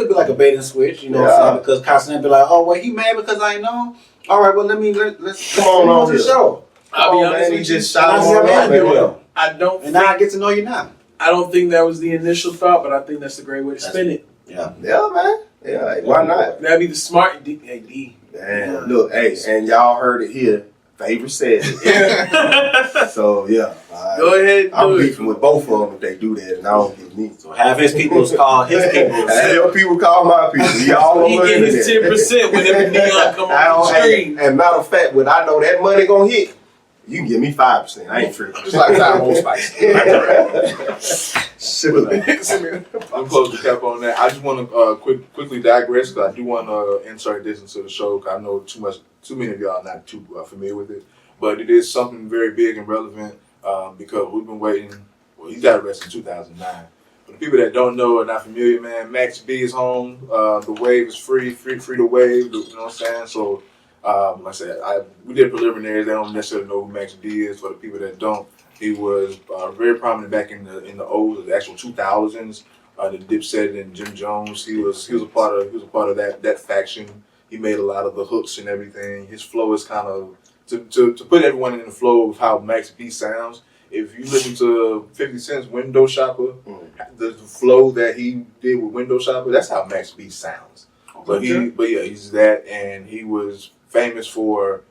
be like a bait and switch, what I'm saying? Because Cenat be like, oh, well, he mad because I know. All right, well, let's Come on to the here. show. I'll be Come on, honest man. with He you. just shot him on I up, man. I don't. And now I get to know you now. I don't think that was the initial thought, but I think that's a great way to spin it. Yeah. Yeah, man. Yeah, like, why not? That'd be the smart D. Man, look, hey, and y'all heard it here. Favor said it. So, yeah. Go ahead. And I'm do it. beefing with both of them if they do that, and I don't get me. So have his peoples call his peoples. Hell, people call my people. Y'all He on get his the 10% whenever Deon come I on don't, the screen. and matter of fact, when I know that money gonna hit, you can give me 5%. I ain't tripping. Just like time Old Spice. Shit. We'll close the cap on that. I just want to quickly digress because I do want to insert this into the show because I know too many of y'all are not too familiar with it. But it is something very big and relevant because we've been waiting. Well, he got arrested in 2009. For the people that don't know or not familiar, man, Max B is home. The wave is free to wave. You know what I'm saying? So, like I said, we did preliminaries. They don't necessarily know who Max B is. For the people that don't, he was very prominent back in the actual 2000s. The Dipset and Jim Jones. He was a part of that faction. He made a lot of the hooks and everything. His flow is kind of to put everyone in the flow of how Max B sounds. if you listen to 50 Cent's Window Shopper, the flow that he did with Window Shopper, that's how Max B sounds. But he's that, and he was famous for.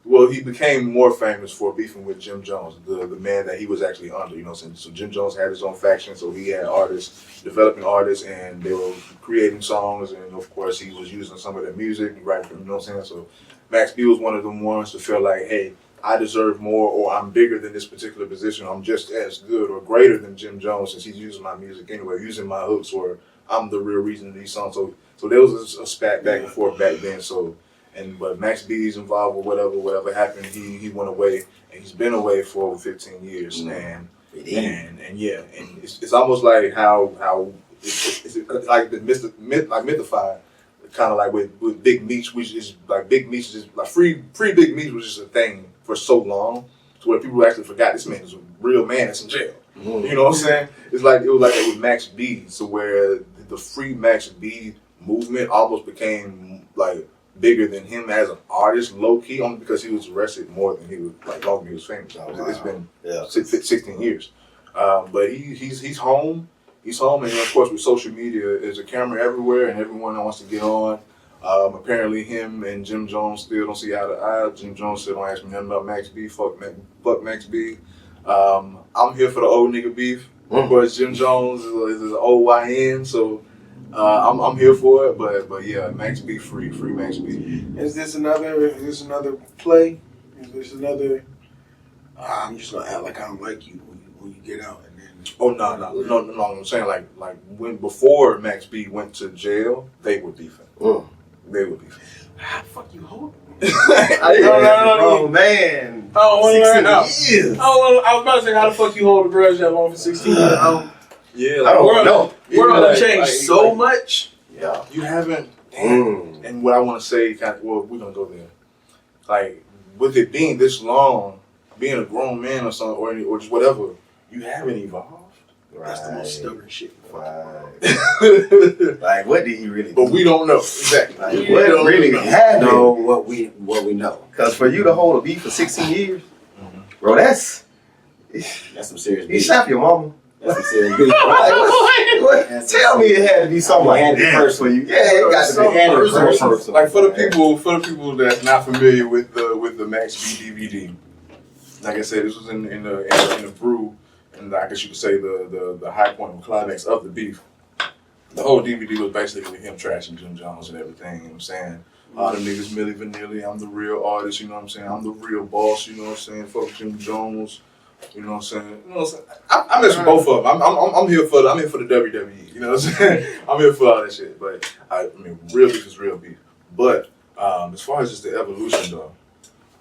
Well, he became more famous for beefing with Jim Jones, the man that he was actually under. You know what I'm saying? So Jim Jones had his own faction, so he had artists, developing artists, and they were creating songs, and of course he was using some of their music, right? You know what I'm saying? So Max B was one of them ones to feel like, hey, I deserve more, or I'm bigger than this particular position. I'm just as good or greater than Jim Jones since he's using my music anyway, using my hooks, or I'm the real reason of these songs. So there was a spat back and forth back then. But Max B's involved with whatever happened. He went away, and he's been away for over 15 years. And it's almost like how it's like mythified. Kind of like with Big Meech, which is like Big Meech is just like free Big Meech was just a thing for so long, to where people actually forgot this man is a real man that's in jail. You know what I'm saying? It was like that with Max B, so where the free Max B movement almost became like bigger than him as an artist, low key, only because he was arrested more than he was longer he was famous. It's been 16 years, but he's home. He's home, and of course with social media, there's a camera everywhere, and everyone wants to get on. Apparently, him and Jim Jones still don't see eye to eye. Jim Jones still don't ask me nothing about Max B. Fuck Max B. I'm here for the old nigga beef. Of course, Jim Jones is an OYN, so I'm here for it. But yeah, Max B free Max B. Is this another play? Is this another? I'm just gonna act like I don't like you when you get out. Oh no! I'm saying like when before Max B went to jail, they were beefing. They were beefing. How the fuck you hold? Oh man! Oh, 16 years. Oh, I was about to say, how the fuck you hold a grudge that long for 16 years? Yeah, I don't know. World have changed so much. Yeah, you haven't. And what I want to say, we're gonna go there. Like with it being this long, being a grown man or something, or just whatever. You haven't evolved. Right. That's the most stubborn shit. Right. Like, what did he really do? But we don't know. Exactly. Like, what really happened? Know what we know. Because for you to hold a beef for 16 years, bro, that's some serious beef. You shot your mama. That's some serious beef. What? Tell me it had to be something like that for you. Yeah, it got to be personal. Like for the people that's not familiar with the Max B DVD. Like I said, this was in the brew, and I guess you could say the high point of climax of the beef. The whole DVD was basically him trashing Jim Jones and everything. You know what I'm saying? All them niggas Milli Vanilli, I'm the real artist. You know what I'm saying? I'm the real boss. You know what I'm saying? Fuck Jim Jones. You know what I'm saying? You know what I'm saying? I miss both of them. I'm here for the WWE. You know what I'm saying? I'm here for all that shit. But I mean, real beef is real beef. But as far as just the evolution though,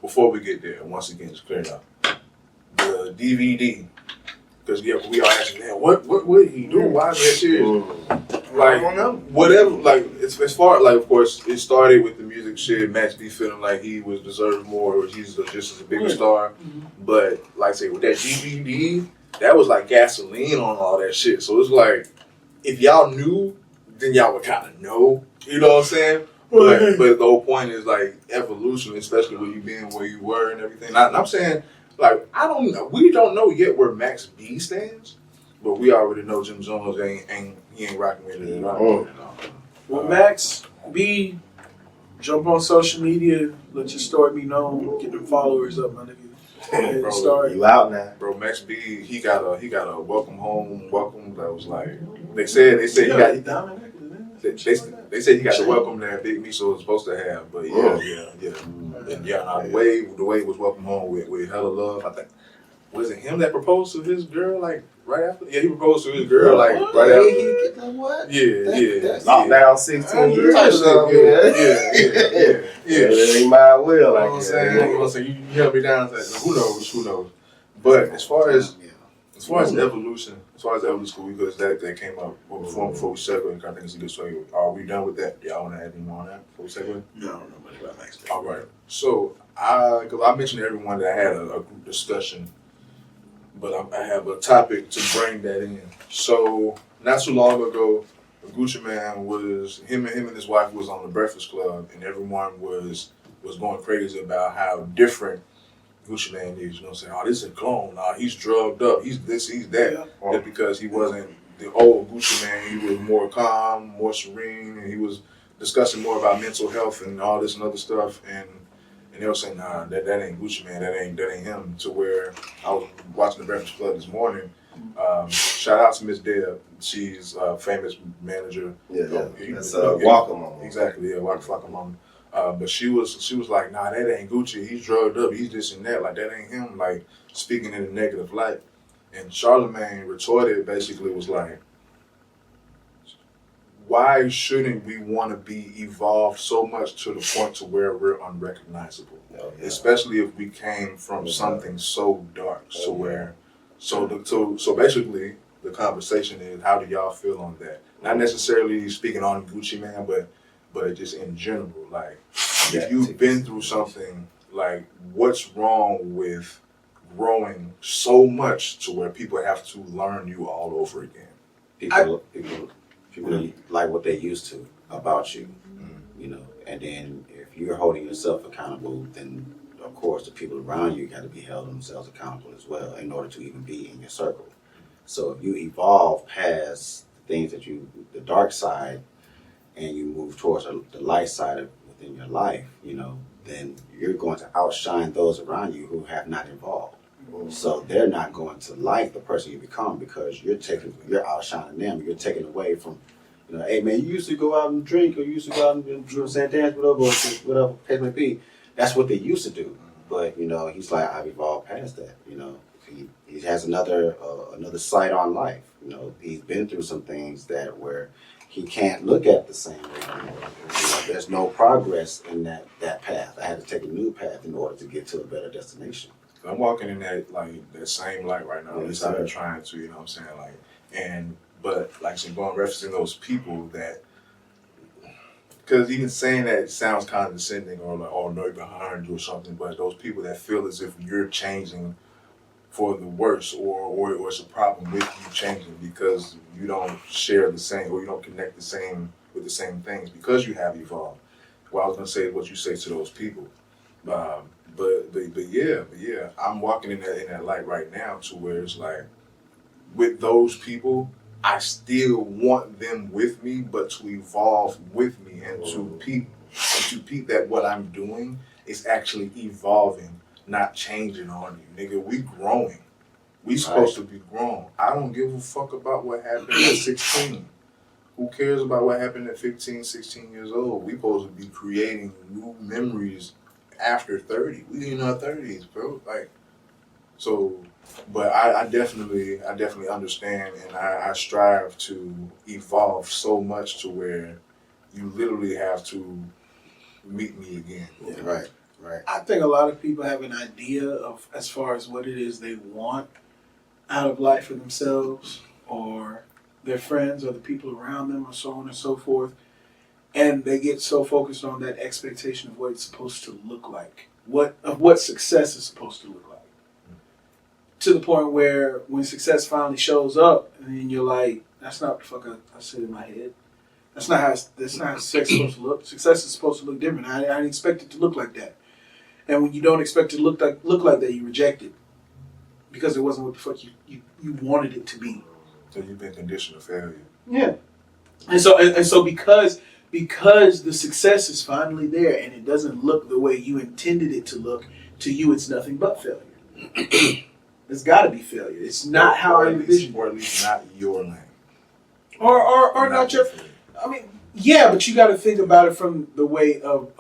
before we get there, once again, just clear it up. The DVD, because we are asking, man, what did he do? Why is that shit? Like, I don't know. Whatever, like, as far, like, of course, it started with the music shit, Max B feeling like he was deserved more, or he's just as a bigger star. But, like I say, with that DVD, that was like gasoline on all that shit. So it's like, if y'all knew, then y'all would kind of know. You know what I'm saying? But the whole point is, like, evolution, especially with you being where you were and everything. And I'm saying, like, I don't know. We don't know yet where Max B stands, but we already know Jim Jones ain't rocking with it at all. Well, Max B, jump on social media, let your story be known, get them followers up, my nigga. Bro, you out now, bro. Max B, he got a welcome that was like they said he got. They said he got the welcome that Big Miso was supposed to have, but yeah. And the way was welcome home with hella love. I think was it him that proposed to his girl like right after? Yeah, he proposed to his girl like right after. What? Yeah. Lockdown 16 years. Yeah. It ain't my will. You know what I'm saying? You held me down. Who knows? But as far as evolution, because that came up before we segue, I think it's a good story. Are we done with that? Y'all want to add any more on that before we segue? No, I don't know much about Max. All right. So, because I mentioned to everyone that I had a group discussion, but I have a topic to bring that in. So, not too long ago, Gucci Man was, him and his wife was on the Breakfast Club, and everyone was going crazy about how different Gucci Mane is, you know, saying, oh, this is a clone. Nah, he's drugged up. He's this, he's that. Yeah. Just because he wasn't the old Gucci Mane, he was more calm, more serene, and he was discussing more about mental health and all this and other stuff. And they were saying, nah, that ain't Gucci Mane. That ain't him. To where I was watching the Breakfast Club this morning. Shout out to Miss Deon. She's a famous manager. That's Waka Mama. Exactly, Waka Mama. But she was like, nah, that ain't Gucci. He's drugged up. He's this and that. Like, that ain't him. Like, speaking in a negative light. And Charlemagne retorted, basically was like, why shouldn't we want to be evolved so much to the point to where we're unrecognizable? Especially if we came from something so dark. So basically, the conversation is, how do y'all feel on that? Not necessarily speaking on Gucci Mane, but just in general. Like, if you've been through something, like, what's wrong with growing so much to where people have to learn you all over again? People like what they used to about you, you know. And then if you're holding yourself accountable, then of course the people around you got to be held themselves accountable as well in order to even be in your circle. So if you evolve past the things that the dark side, and you move towards the light side within your life, you know, then you're going to outshine those around you who have not evolved. So they're not going to like the person you become because you're outshining them. You're taking away from, you know, hey man, you used to go out and drink, or you used to go out and, you know what I'm saying, dance, whatever case may be. That's what they used to do. But, you know, he's like, I've evolved past that. You know, he has another sight on life. You know, he's been through some things where he can't look at the same way anymore. You know, there's no progress in that path. I had to take a new path in order to get to a better destination. I'm walking in that same light right now. Yes, I've been trying to, you know what I'm saying? But going referencing those people that, because even saying that sounds condescending or like, oh, no, you're behind you or something, but those people that feel as if you're changing for the worse or it's a problem with you changing because you don't share the same or you don't connect with the same things because you have evolved. Well, I was going to say what you say to those people. But yeah, I'm walking in that light right now to where it's like, with those people, I still want them with me, but to evolve with me and to peep that what I'm doing is actually evolving, not changing on you. Nigga, we growing. We supposed to be grown. I don't give a fuck about what happened at 16. Who cares about what happened at 15, 16 years old? We supposed to be creating new memories after 30. We in our 30s, bro. Like, so, but I definitely understand, and I strive to evolve so much to where you literally have to meet me again. Yeah, right. I think a lot of people have an idea of as far as what it is they want out of life for themselves or their friends or the people around them or so on and so forth. And they get so focused on that expectation of what it's supposed to look like, what success is supposed to look like. To the point where when success finally shows up, and then you're like, that's not what the fuck I said in my head. That's not how success is supposed to look. Success is supposed to look different. I didn't expect it to look like that. And when you don't expect it to look like that, you reject it because it wasn't what the fuck you wanted it to be. So you've been conditioned to failure. Yeah. And so because the success is finally there and it doesn't look the way you intended it to look, to you it's nothing but failure. It's got to be failure. It's not how I envisioned. Or at least not your lane. Or not your. I mean, yeah, but you got to think about it from the way of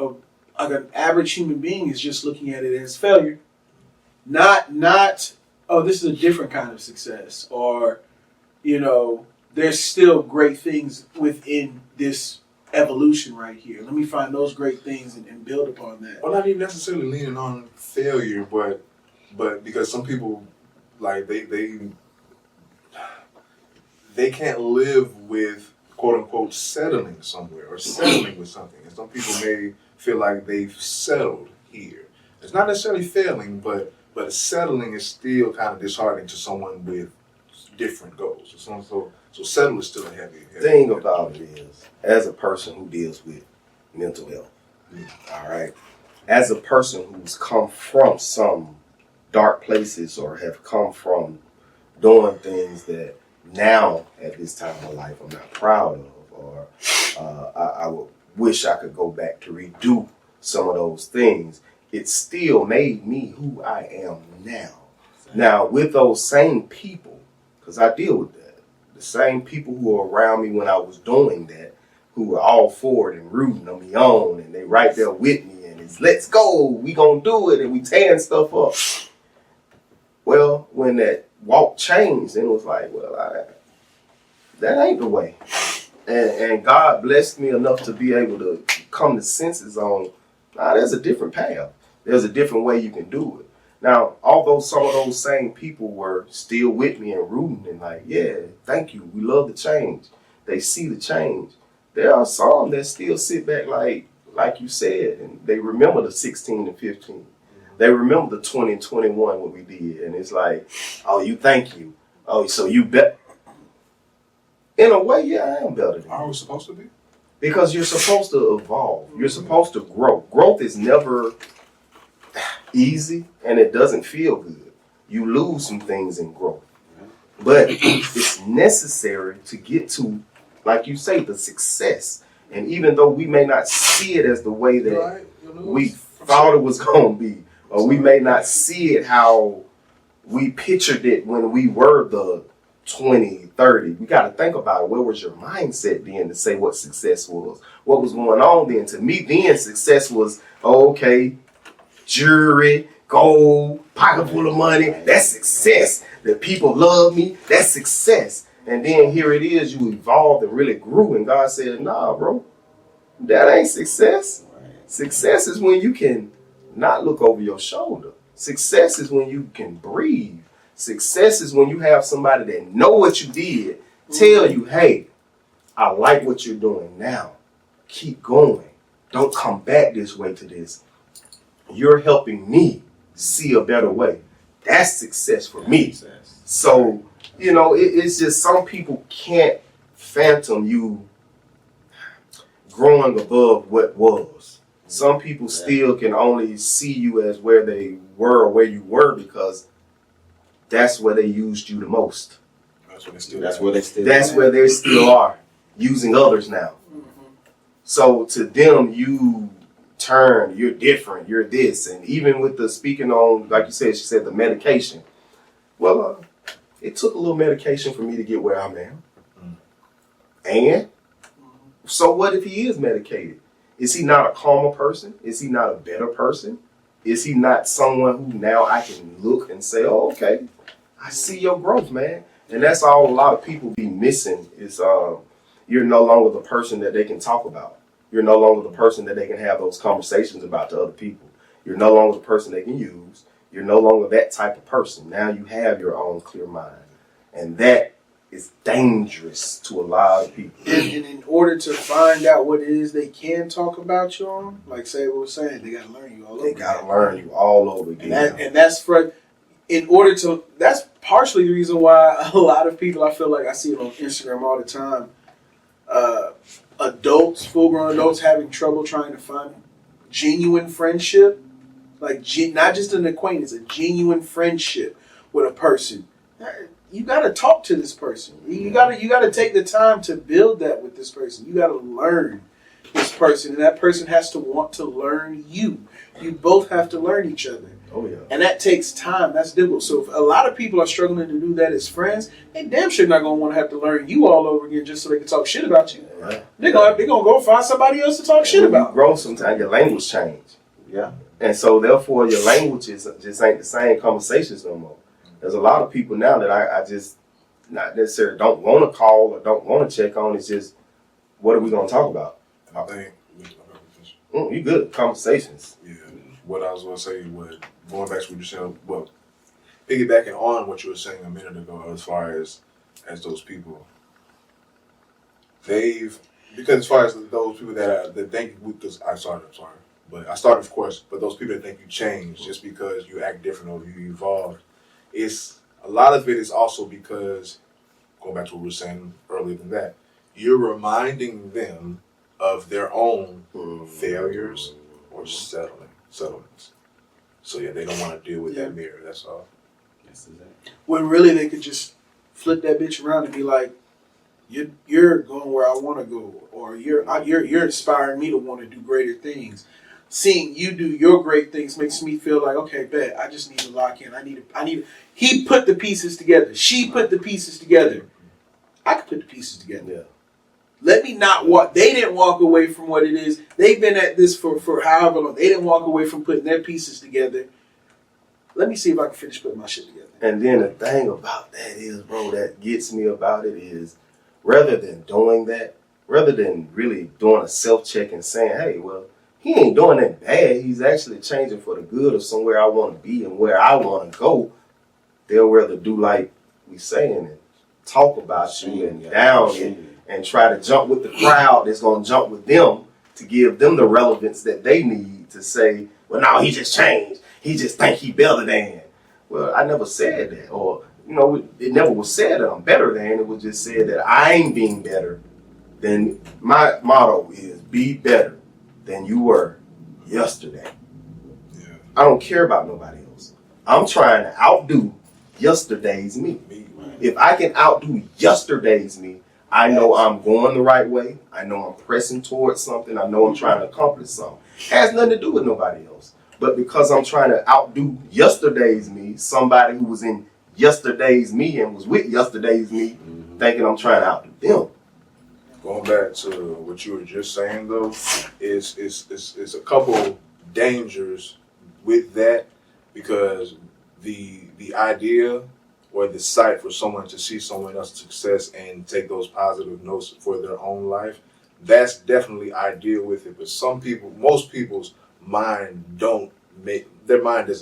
like an average human being is just looking at it as failure. Not oh, this is a different kind of success, or you know, there's still great things within this evolution right here. Let me find those great things and build upon that. Well, not even necessarily leaning on failure, but because some people like they can't live with quote unquote settling somewhere or settling with something, and some people may feel like they've settled here. It's not necessarily failing, but settling is still kind of disheartening to someone with different goals. So settle is still a heavy. Thing about it is, as a person who deals with mental health, all right, as a person who's come from some dark places or have come from doing things that now at this time of life I'm not proud of, or I would wish I could go back to redo some of those things. It still made me who I am now. Now, with those same people, because I deal with that, the same people who were around me when I was doing that, who were all for it and rooting me on, and they right there with me, and it's let's go, we gonna do it, and we tearing stuff up. Well, when that walk changed, and it was like, well, that ain't the way. And God blessed me enough to be able to come to senses on, there's a different path. There's a different way you can do it. Now, although some of those same people were still with me and rooting and like, yeah, thank you, we love the change. They see the change. There are some that still sit back like you said, and they remember the 16 and 15. They remember the 20 and 21, what we did. And it's like, oh, you thank you. Oh, so you bet. In a way, yeah, I am better than you. Are we supposed to be? Because you're supposed to evolve. You're supposed to grow. Growth is never easy, and it doesn't feel good. You lose some things in growth. But it's necessary to get to, like you say, the success. And even though we may not see it as the way that we thought it was going to be, or we may not see it how we pictured it when we were the 20, 30, we got to think about it. Where was your mindset then to say what success was? What was going on then? To me, then success was, okay, jewelry, gold, pocket full of money. That's success. That people love me. That's success. And then here it is, you evolved and really grew, and God said, nah, bro, that ain't success. Success is when you can not look over your shoulder. Success is when you can breathe. Success is when you have somebody that know what you did, tell you, hey, I like what you're doing now. Keep going. Don't come back this way to this. You're helping me see a better way. That's success for me. So, you know, it's just some people can't fathom you growing above what was. Some people still can only see you as where they were or where you were because that's where they used you the most. That's where they still are, using others now. So to them, you turn, you're different, you're this. And even with the speaking on, like you said, she said the medication. Well, it took a little medication for me to get where I'm at. And so what if he is medicated? Is he not a calmer person? Is he not a better person? Is he not someone who now I can look and say, oh, okay, I see your growth, man. And that's all a lot of people be missing is you're no longer the person that they can talk about. You're no longer the person that they can have those conversations about to other people. You're no longer the person they can use. You're no longer that type of person. Now you have your own clear mind. And that is dangerous to a lot of people. And in order to find out what it is they can talk about you on, like say what we're saying, they got to learn you all over again. They got to learn you all over again. And that's for, in order to, that's partially the reason why a lot of people, I feel like I see it on Instagram all the time, adults, full-grown adults having trouble trying to find genuine friendship, like not just an acquaintance, a genuine friendship with a person. You got to talk to this person. You got to take the time to build that with this person. You got to learn this person, and that person has to want to learn you. You both have to learn each other. Oh yeah. And that takes time. That's difficult. So if a lot of people are struggling to do that as friends, they damn sure not gonna want to have to learn you all over again just so they can talk shit about you. Right. They're gonna go find somebody else to talk shit about. You grow sometimes, your language change. Yeah. And so therefore your languages just ain't the same conversations no more. There's a lot of people now that I just not necessarily don't want to call or don't want to check on. It's just, what are we gonna talk about? And I think you good conversations. Yeah. What I was gonna say was going back to what you said. Well, piggybacking on what you were saying a minute ago, as far as those people, because as far as those people that think, because I'm sorry, but I started, of course, but those people that think you changed just because you act different or you evolved, it's a lot of it is also because, going back to what we were saying earlier than that, you're reminding them of their own failures or settlements. So yeah, they don't want to deal with that mirror. That's all. When really they could just flip that bitch around and be like, you're going where I want to go, or you're inspiring me to want to do greater things. Seeing you do your great things makes me feel like, okay, bet I just need to lock in. I need. He put the pieces together. She put the pieces together. I could put the pieces together. Yeah. Let me not walk. They didn't walk away from what it is. They've been at this for however long. They didn't walk away from putting their pieces together. Let me see if I can finish putting my shit together. And then the thing about that is, bro, that gets me about it is, rather than doing that, rather than really doing a self-check and saying, hey, well, he ain't doing that bad. He's actually changing for the good of somewhere I want to be and where I want to go. They'll rather do like we saying and talk about you and down and try to jump with the crowd that's going to jump with them to give them the relevance that they need to say, well, no, he just changed. He just think he better than. Well, I never said that. Or, it never was said that I'm better than. It was just said that I ain't being better than. My motto is be better than you were yesterday. Yeah. I don't care about nobody else. I'm trying to outdo yesterday's me. If I can outdo yesterday's me, I know I'm going the right way. I know I'm pressing towards something. I know I'm trying to accomplish something. It has nothing to do with nobody else. But because I'm trying to outdo yesterday's me, somebody who was in yesterday's me and was with yesterday's me, thinking I'm trying to outdo them. Going back to what you were just saying, though, is a couple dangers with that, because the idea or the sight for someone to see someone else's success and take those positive notes for their own life, that's definitely ideal with it. But most people's mind doesn't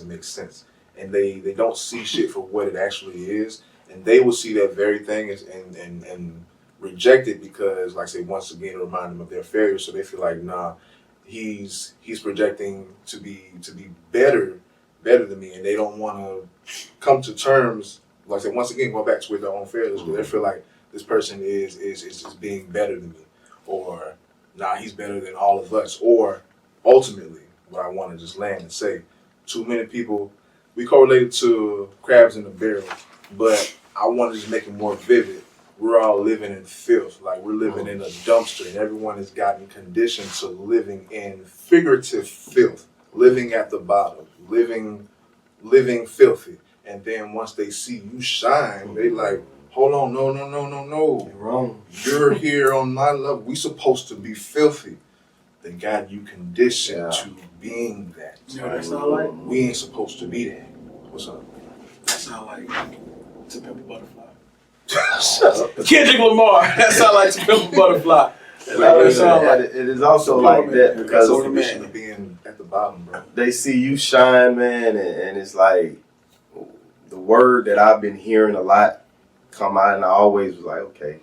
make sense, and they don't see shit for what it actually is, and they will see that very thing and reject it because, like I say, once again, remind them of their failure. So they feel like, nah, he's projecting to be better than me, and they don't want to come to terms. Like I said, once again, going back to with their own failures, because they feel like this person is just being better than me, or nah, he's better than all of us, or ultimately, what I want to just land and say, too many people, we correlated to crabs in the barrel, but I want to just make it more vivid. We're all living in filth, like we're living in a dumpster, and everyone has gotten conditioned to living in figurative filth, living at the bottom, living filthy. And then once they see you shine, they like, hold on, no. You're wrong. You're here on my level. We supposed to be filthy. They got you conditioned to being that. You know what that sound like? We ain't supposed to be that. What's up? That sound like To Pimp a Butterfly. Shut up. Kendrick Lamar. That sound like To Pimp a Butterfly. It is also like that because That's the mission of being at the bottom, bro. They see you shine, man, and it's like the word that I've been hearing a lot come out, and I always was like, okay,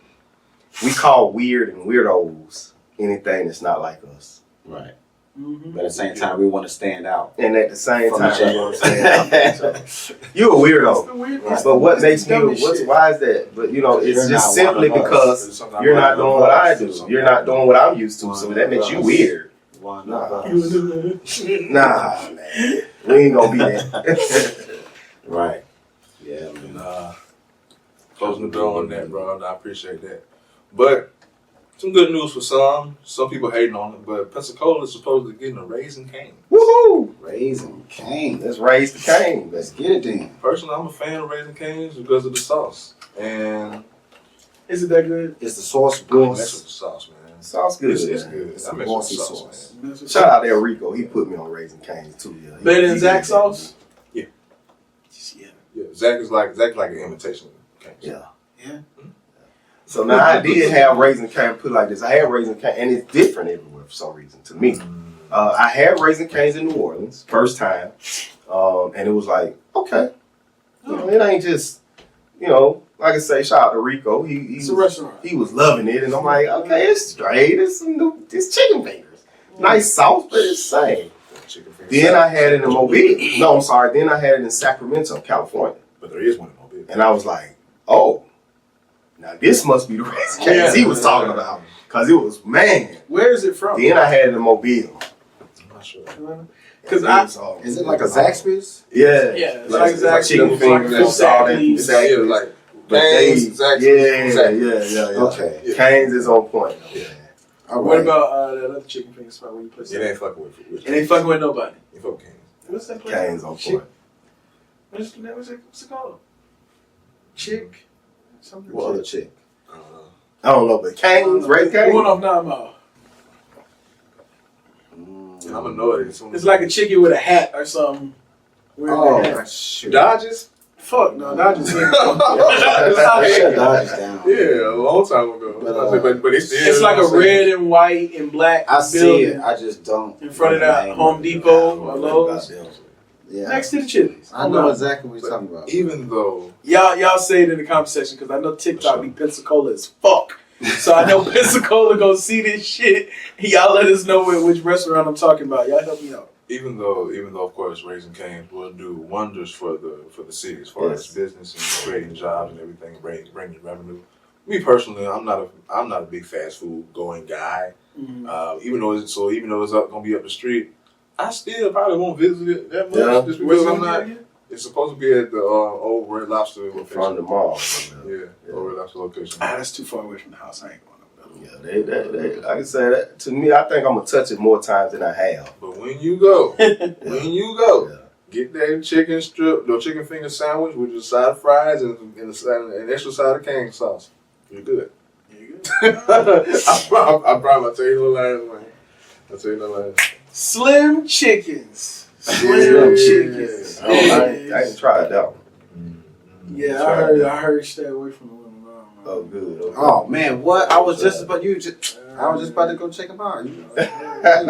we call weird and weirdos anything that's not like us. Right. Mm-hmm. But at the same time, we want to stand out. And at the same time, we want to stand out. You're a weirdo. Right. But what makes me, why is that? But it's just simply because you're not doing what I do. You're not doing what I'm used to, so that makes you weird. Nah, man. We ain't gonna be there. Right. Yeah, man. Closing the door on that, bro. I appreciate that. But some good news for some. Some people hating on it, but Pensacola is supposedly getting a Raising Cane. Woohoo! Raising Cane. Let's raise the cane. Let's get it then. Personally, I'm a fan of Raising Canes because of the sauce. And is it that good? It's the sauce I good. mess with the sauce, man. Sauce good. It's good. It's I a mess with bossy the sauce, sauce. man. Shout out to Rico. He put me on Raising Canes too. Yeah. Better than Zach sauce? Yeah. Zach is like an imitation cane. Yeah. Yeah. So now I did have Raising Cane put like this. I had Raising Cane, and it's different everywhere for some reason to me. I had Raising Canes in New Orleans first time, and it was like, okay, it ain't just, like I say, shout out to Rico. It's a restaurant. He was loving it, and I'm like, okay, it's straight. It's chicken fingers, nice sauce, but it's the same. Then I had it in Mobile. No, I'm sorry. Then I had it in Sacramento, California. But there is one in Mobile. And I was like, oh. Now this must be the Raising Canes he was talking about, because it was, man. Where is it from? Then I had it in Mobile. I'm not sure. Because is it like a Zaxby's? Yeah. It's like Zaxby's. Chicken fingers, all that. Yeah, like Cane's, Zaxby's. Okay. Yeah. Cane's is on point. Yeah. All What right. about that other chicken finger spot where you put It ain't fucking with It ain't fucking with nobody. You fuck Cane's. What's that place? Cane's on point. What's it called? Chick? Something. What other chick? I don't know, but Cane's, Ray One Cane's. off 9 Mile. I'm gonna know it. It's like a chicken with a hat or something. Wearing a hat. Shoot. Dodgers. Fuck no, Dodgers. Shut Dodgers down. Yeah, a long time ago. But it's still. It's like a red and white and black I see building it. I just don't. in front of that Home Depot or Lowe's. Yeah. Next to the Chili's. I know exactly what you're talking about. Even though Y'all say it in the comment section because I know TikTok be Pensacola as fuck. So I know Pensacola gonna see this shit. Y'all let us know which restaurant I'm talking about. Y'all help me out. even though of course Raising Cane's will do wonders for the city as far as business and creating jobs and everything, bringing revenue. Me personally, I'm not a big fast food going guy. Even though it's gonna be up the street, I still probably won't visit it that much just because I'm not. It's supposed to be at the old Red Lobster location. From the mall. Old Red Lobster location. That's too far away from the house. I ain't going over there. Yeah, they like I said, that, to me, I think I'm gonna touch it more times than I have. But when you go, get that chicken strip, the chicken finger sandwich with a side of fries and an extra side of cane sauce. You're good. I promise. I'll tell you no lies, man. I'll tell you no lies. Slim Chickens. Slim Chickens. I ain't tried that one. Yeah, I heard stay away from the women. Oh, good. Okay. Oh man, what? I was just about to go check them out. You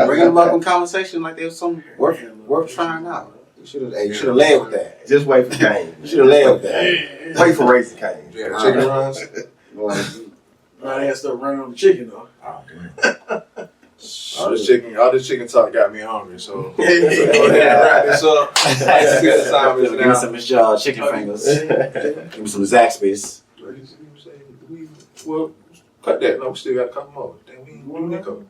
bringing them up in conversation like they was something worth trying out. You should have led with that. Just wait for Cane. You should have led with that. Wait for Raising Cane. Yeah, the chicken runs. I had stuff running on the chicken though. All this chicken talk got me hungry, so Yeah. wrap this up. It's time is Give me now. some Miss Jaw chicken fingers. Give me some Zaxby's. Well, cut that. No, we still got a couple more. Damn, we ain't do Nico.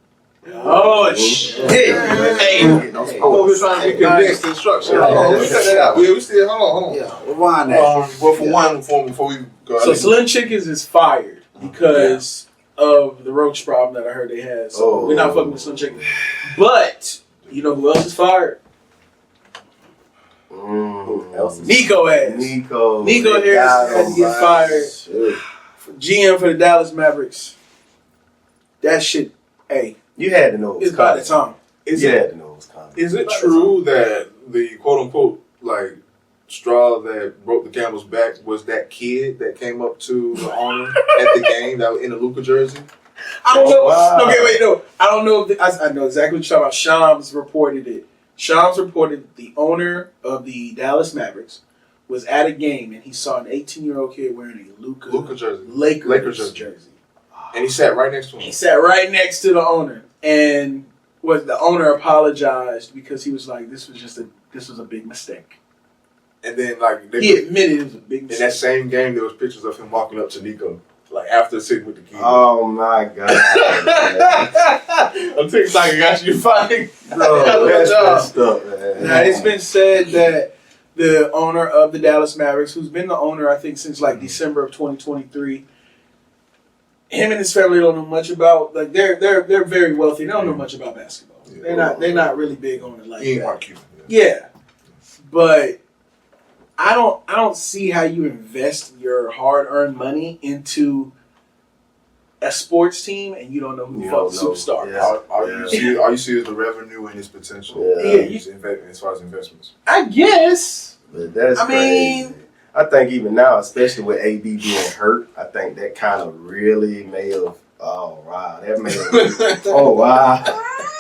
Oh shit! Hey. I'm over here trying to be condensed instruction. Let's cut that out. We still hold on. Yeah, rewind that. Well, for one, before we go, So Slim Chickens is fired because of the roach problem that I heard they had. So we're not fucking with Slim Chickens. But you know who else is fired? Who else is Nico ass. Nico Harris had to get fired. GM for the Dallas Mavericks. That shit, hey, You had to know it was it's by the coming. time. You had to know it was coming. is it true that the quote unquote like straw that broke the camel's back was that kid that came up to the owner at the game that was in the Luka jersey? I don't know. Wow. Okay, wait, no. I don't know if I know exactly what you're talking about. Shams reported it. Shams reported the owner of the Dallas Mavericks was at a game and he saw an 18-year-old kid wearing a Luka jersey, Lakers jersey. and he sat right next to him. He sat right next to the owner, and the owner apologized because he was like, "This was a big mistake." And then like He admitted it was a big in mistake. that same game, there was pictures of him walking up to Nico, like after sitting with the kid. Oh my God. On TikTok, I got you fighting. Bro, that's messed up, man. Now, it's been said that the owner of the Dallas Mavericks, who's been the owner, I think, since like December of 2023, him and his family don't know much about. Like they're very wealthy. They don't know much about basketball. Yeah. They're not really big on it like He ain't that. Mark Cuban. Yeah, but I don't see how you invest your hard-earned money into a sports team and you don't know who the fuck the superstar is. Yeah. All you see is the revenue and his potential. As far as investments. I guess. But that's crazy. I think even now, especially with AD being hurt, I think that kind of really may have. Oh wow, that may have. Oh wow.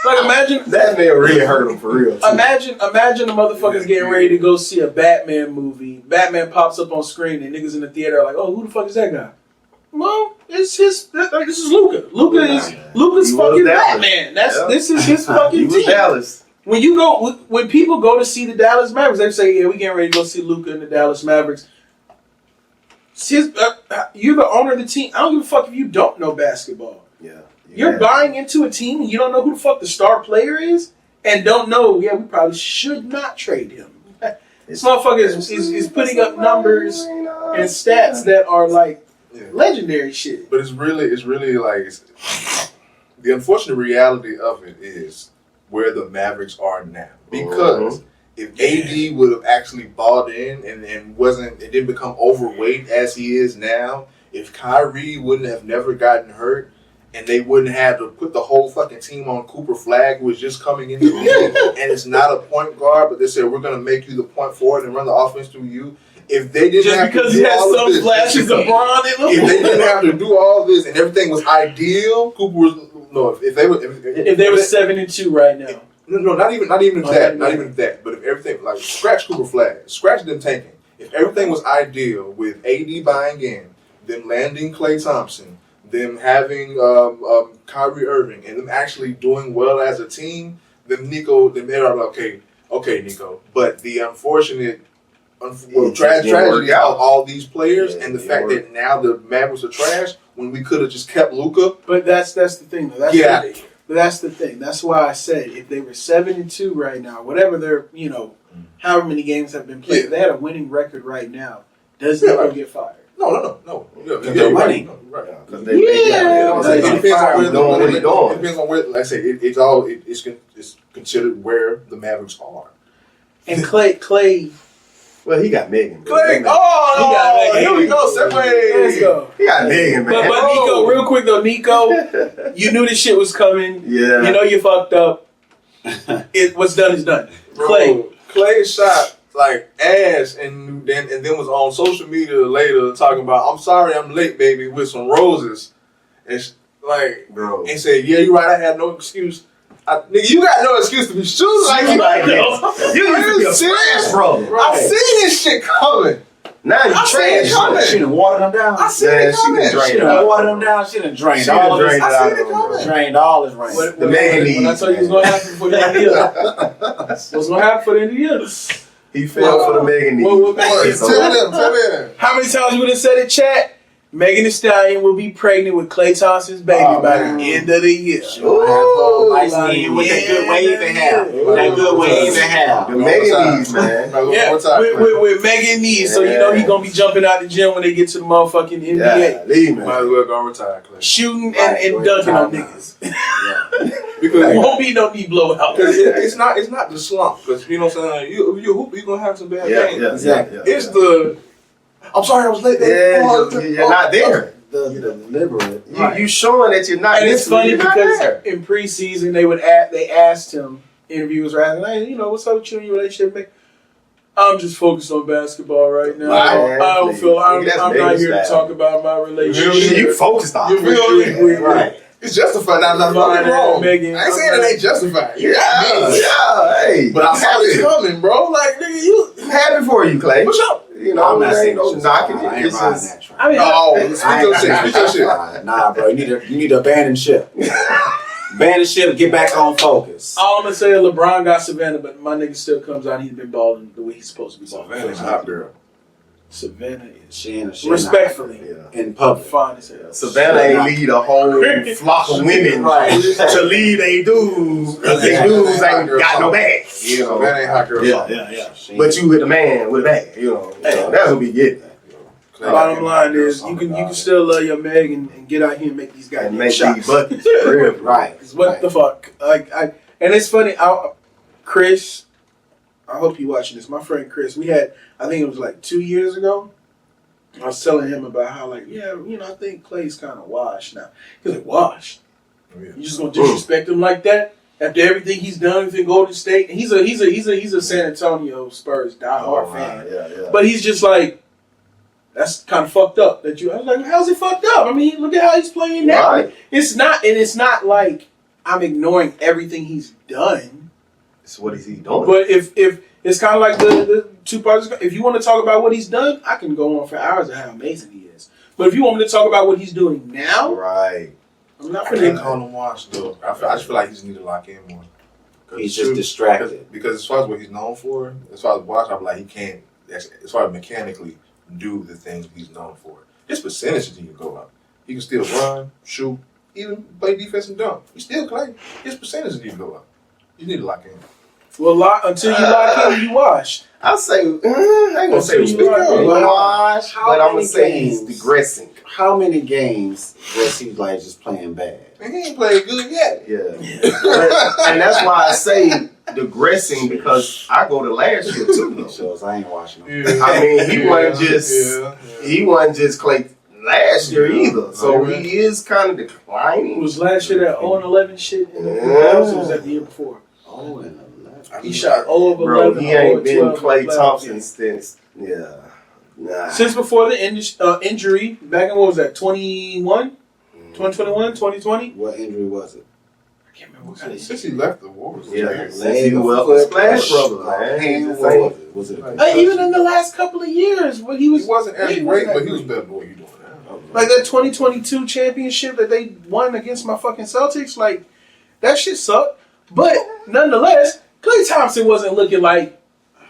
Like imagine that may have really hurt him for real. Too. Imagine the motherfuckers getting ready to go see a Batman movie. Batman pops up on screen and niggas in the theater are like, "Oh, who the fuck is that guy?" Well, it's his. Like, this is Luka. Luka's fucking Batman. This is his fucking he was team. Dallas. When people go to see the Dallas Mavericks, they say, "Yeah, we getting ready to go see Luka and the Dallas Mavericks." You're the owner of the team. I don't give a fuck if you don't know basketball. Yeah. You're buying into a team and you don't know who the fuck the star player is, and don't know. Yeah, we probably should not trade him. This motherfucker is putting up numbers and stats that are like legendary shit. But it's really like the unfortunate reality of it is where the Mavericks are now. Because if AD would have actually bought in and it didn't become overweight as he is now, if Kyrie wouldn't have never gotten hurt, and they wouldn't have to put the whole fucking team on Cooper Flagg, who was just coming into the league, and it's not a point guard, but they said, we're going to make you the point forward and run the offense through you. If they didn't just have because to he do has all some of this, flashes of Bron in him, if they didn't have to do all this and everything was ideal, Cooper was if they were 7-2 right now. No, not even that. But if everything like scratch Cooper Flagg, scratch them tanking. If everything was ideal with AD buying in, them landing Klay Thompson, them having Kyrie Irving, and them actually doing well as a team, then they're like, okay, Nico. But the unfortunate tragedy of all these players and the fact that now the Mavericks are trash when we could have just kept Luka. But that's the thing, though. But that's the thing. That's why I said if they were 7-2 right now, whatever their however many games have been played, if they had a winning record right now, does Nico get fired? No. They're winning. Right. It depends on where. Like I say, it's considered where the Mavericks are. And Clay. Well, he got Megan. Clay. He got Megan. Here we go. Segue. Let's go. He got Megan, man. But Nico, real quick though, Nico, you knew this shit was coming. Yeah. You know you fucked up. What's done is done. Clay shot like ass, and then was on social media later talking about, "I'm sorry, I'm late, baby," with some roses, and and said, "Yeah, you're right. I had no excuse." Nigga, you got no excuse to be shooting like this. You used to be a trash, bro. I seen this shit coming. Now you trash. She done watered them down. I seen it coming. She done watered them down. She done drained all his rain. I seen it coming. Drained all his rain. The Megan needs. When I told you what's going to happen for the end of the year. What's going to happen for the end of the year? He fell for the Megan needs. Tell them. How many times we would have said it, chat? Megan Thee Stallion will be pregnant with Klay Thompson's baby by the end of the year. Ooh, with that good wave they have. That good wave they have. The Megan needs, man. Yeah, with Megan needs. So you know he's going to be jumping out the gym when they get to the motherfucking NBA. Yeah, leave, man. Might as well go retire, Clay. Shooting and dunking on niggas. Because there won't be no knee blowout. Because it's not the slump. Because you know what I'm saying? You hoop, you're going to have some bad games. Yeah, exactly. It's the... I'm sorry I was late. You're not there. The deliberate. You showing that you're not. And it's funny because in preseason they asked him, interviewers were asking, hey, what's up with you and your relationship, man? I'm just focused on basketball right now. Right. I don't feel I'm not here to talk about my relationship. You focused on it. Right. It's justified. Not nothing wrong. Megan, I ain't saying it ain't justified. Yeah, hey. But I saw this coming, bro. Like, nigga, you happy for you, Clay. What's up? I'm not saying no knocking it. I ain't riding that train. I mean, speak your shit. Nah, bro. You need to abandon ship. Abandon ship. Get back on focus. All I'm gonna say is LeBron got Savannah, but my nigga still comes out. He's been balling the way he's supposed to be balling. Savannah's a hot girl. Savannah is she respectfully in public. Fine as hell. Savannah ain't lead a whole flock of women to lead they dudes because they dudes ain't got no bag. Savannah ain't hot girl. Yeah. But you with the man with a bag, that's what we get. Bottom line is you can still love your Meg and get out here and make these guys make shots. These buckets. Right. What the fuck? And it's funny. Chris, I hope you're watching this. My friend Chris, we had, I think it was like 2 years ago. I was telling him about how I think Clay's kind of washed now. He's like, washed? You just gonna disrespect him like that after everything he's done within Golden State? And he's a San Antonio Spurs diehard fan. Yeah. But he's just like, that's kind of fucked up. I was like, how's it fucked up? I mean, look at how he's playing now. Right. It's not like I'm ignoring everything he's done. It's what is he doing? But if it's kind of like the two parts. If you want to talk about what he's done, I can go on for hours of how amazing he is. But if you want me to talk about what he's doing now, right? I'm not I can't call him washed though. I just feel like he just need to lock in more. He's just distracted. Because as far as what he's known for, as far as watch, I'm like he can't. As far as mechanically do the things he's known for. His percentages need to go up. He can still run, shoot, even play defense and dunk. He still Clay. His percentages need to go up. You need to lock in. Well, until you lock in, you wash. I'll say, I ain't gonna say Until you lock in. wash, but I'm gonna say he's games? digressing. How many games was he like just playing bad? And he ain't played good yet. Yeah. And that's why I say digressing, because I go to last year too. Though. Shows I ain't watching them. Yeah. I mean, he wasn't just Clay last year either. So he is kind of declining. Was last year that 0-11 shit in the Yeah. playoffs, or was that the year before? Oh, and 11. He shot 0 of 11. Bro, he ain't 0 been 12 Clay in the playoffs Thompson yet. since. Yeah. Nah. Since before the injury, back in what was that, 2021, 2020? What injury was it? I can't remember what kind of Since he left the Warriors. Yeah. Years. Since he was the Splash Brothers, man. Hand, Just what ain't- was it? Was it a Hey, even in the last couple of years, when he He was wasn't as he great, wasn't but that he was great. better than what you doing now. Like that 2022 championship that they won against my fucking Celtics, like that shit sucked. But nonetheless, Klay Thompson wasn't looking like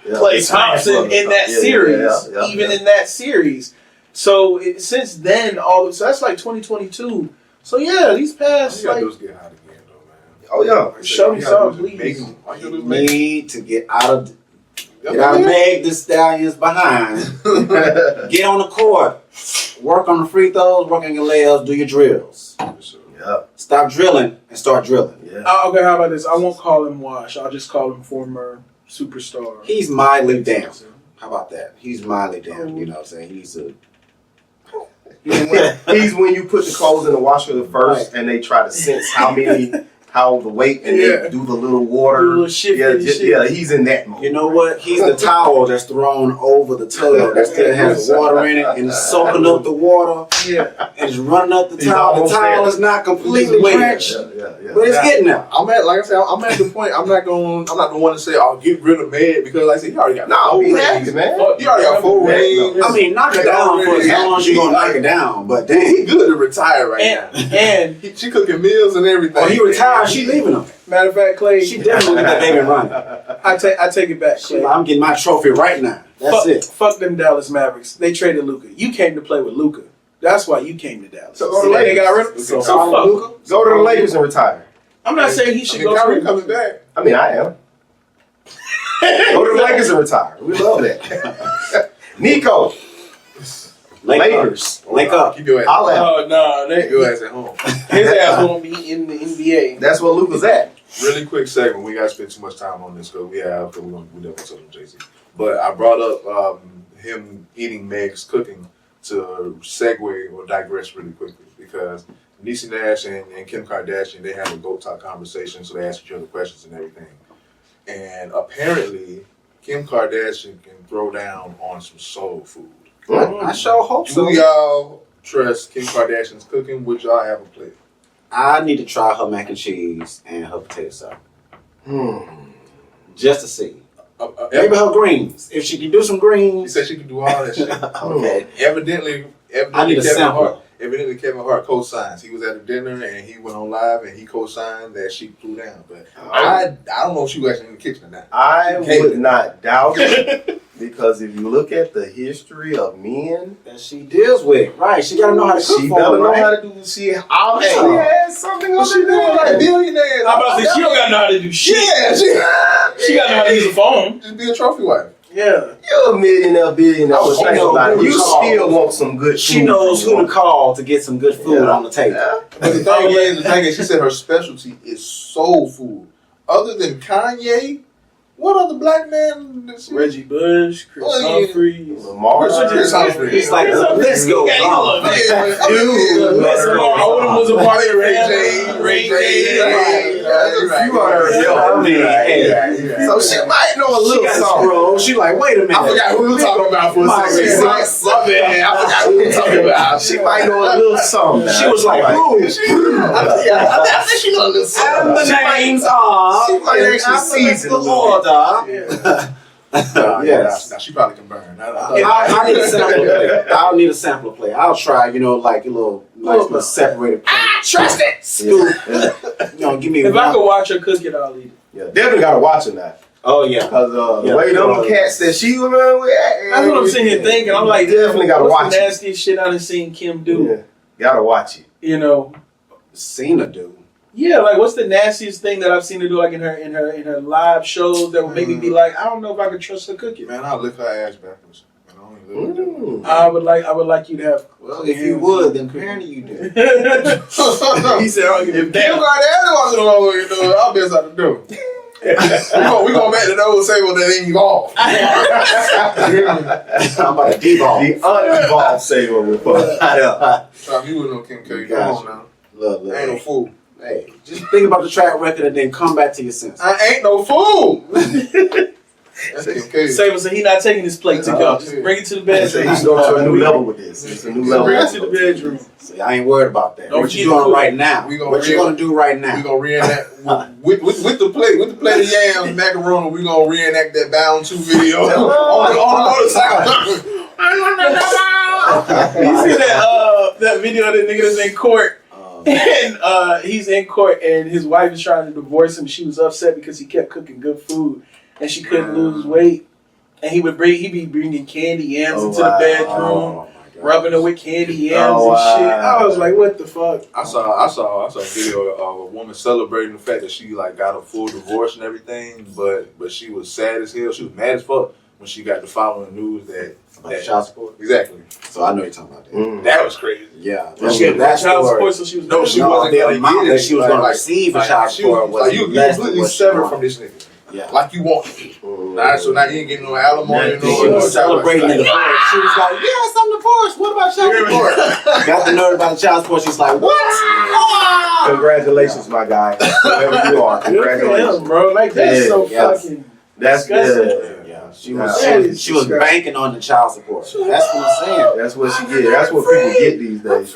Yeah. Klay Thompson in that Yeah, series, yeah, even yeah. in that series. So since then, so that's like 2022. So yeah, these All you past gotta like do is get hot again, though, man. Oh, yeah. Like I said, Show all me you gotta something, do is please. make him- all you gotta do is make him- Need to get out of Meg the Stallions behind. Get on the court. Work on the free throws, work on your layups, do your drills. Yeah. Stop drilling and start drilling. Yeah. okay, how about this? I won't call him Wash. I'll just call him former superstar. He's mildly down. How about that? He's mildly down. You know what I'm saying? He needs to. He's when you put the clothes in the washer first, and they try to sense how the weight, and Yeah. they do the little water. Do a little shifty yeah, shit. yeah, he's in that mode. You know what? He's the towel that's thrown over the tub that still has water in it and it's soaking up the water Yeah. and it's running up the He's towel. The almost towel there. is not completely He's drenched, Yeah. but it's getting there. I'm at, like I said, I'm at the point. I'm not the one to say, "I'll get rid of Meg," because, like I said, he already got No, four be happy, rings. man. He already got four rings. I mean, knock it down for as long as you're going to knock it down. But He then, good to retire right now. And She cooking meals and everything. when he retired, she leaving him. matter of fact, Clay, She definitely get that baby running. I take it back, She Clay. like, I'm getting my trophy right now. That's it. Fuck them Dallas Mavericks. They traded Luka. You came to play with Luka. That's why you came to Dallas. So go to See, Lakers. they got rid of So, so fuck. Luka, Go to the Lakers and retire. I'm not saying he should Okay, go Kyrie to coming back. I mean, I am. Go to the Lakers and retire. We love that. Nico, Lakers. link up. Keep your ass. I'll have. Oh no, Keep your ass at home. his ass won't be in the NBA. That's where Luka's at. Really quick segment. We got to spend too much time on this because we definitely touch on Jay-Z. But I brought up him eating Meg's cooking to segue or digress really quickly because Niecy Nash and Kim Kardashian, they have a GOAT talk conversation, so they ask each other questions and everything. And apparently, Kim Kardashian can throw down on some soul food. I sure hope so. Do y'all trust Kim Kardashian's cooking? Would y'all have a plate? I need to try her mac and cheese and her potato salad. Just to see. Maybe her greens. If she can do some She greens. said she could do all that shit. Okay. Evidently I need a sample. Kevin Hart co-signs. He was at a dinner and he went on live and he co-signed that she flew down. But I don't know if she was actually in the kitchen or not. I would not doubt it because if you look at the history of men, That she deals with. Right. She got to know how to cook she for better them, know right? how to do. She obviously has something on She doing like billionaires. I'm about to say she don't got to know how to do shit. Yeah, She got to know how to use a phone. just be a trophy wife. Yeah. You're a millionaire, billionaire. Oh, But think she about it. knows You who to call. still want some good She food. knows who to call to get some good food on the table. Yeah. But the thing is, she said her specialty is soul food. Other than Kanye, what other black man? That she, Reggie Bush, Chris Oh, yeah. Humphries. Lamar. Chris Humphries. It's like the list goes on. Dude, Let's go. Odom was a part of Ray Ray J, Ray Ray J. You are I mean, hey. So she might know a She little got something. scroll. She like, wait a minute. I forgot who we were talking about for a My second. God. My bad. I forgot who we were talking about. She might know a little something. She was like, who? I think she know a little And something. the names are She might in actually season a alphabetical little. order. Yes. Now she probably can burn. I need a sample plate. I'll need a sample plate. I'll try, like a little nice little separated plate. Trust it. Scoop. Give me If one. I could watch her cook it, I'll eat it. Yeah, definitely gotta watch it now. Oh yeah. Because Yeah. the way them cats that she was around with, That's what I'm sitting here thinking. I'm like, definitely gotta what's watch the it. nastiest shit I done seen Kim do? Yeah, gotta watch it. You know, Seen her do. Yeah, like what's the nastiest thing that I've seen her do, like in her live shows that would make me be like, I don't know if I could trust her cooking. Man, I'll lick her ass backwards. I would like you to have. Well, if you would, then apparently you do. He said, "I don't give a If Kim damn." Kardashian wants to know what we're doing, I'll be outside the door. we gonna make the old say what that ain't evolved. I'm about to devolve. The unevolved Saber will fuck up. You wouldn't know Kim K. Come Gotcha. on now. Look. I ain't no fool. Hey, just think about the track record and then come back to your senses. I ain't no fool. That's Kim K. Saber said he not taking his plate to go. Just bring it to the bedroom. He's going to a new level with this. It's a new level. Bring it to the bedroom. See, I ain't worried about that. Don't What you forget doing to right now? What you gonna do right now? We gonna reenact with the plate of yams, macaroni. We gonna reenact that Bound 2 video on the motorcycle. You see that video of the nigga that's in court? And he's in court and his wife is trying to divorce him. She was upset because he kept cooking good food and she couldn't lose weight. And he'd be bringing candy yams into the bedroom, rubbing her with candy yams and shit. I was like, what the fuck? I saw a video of a woman celebrating the fact that she like got a full divorce and everything, but she was sad as hell. She was mad as fuck when she got the following news that child support. Exactly. So I know you're talking about that. That was crazy. Yeah, She had that child story. support, so she was wasn't the gonna amount get that it. she was going to receive a child support was you less than completely what she severed wanted. from this nigga. Yeah. Like you want. So now you ain't getting no alimony. She was celebrating the divorce. She was like, yes, I'm divorced. What about child support? Got the nerve about the child support. She's like, what? Congratulations, my guy. Whoever you are. Congratulations. bro. Like that's so fucking. That's good. Yeah. She was banking on the child support. That's what I'm saying. That's what she did. That's what people get these days.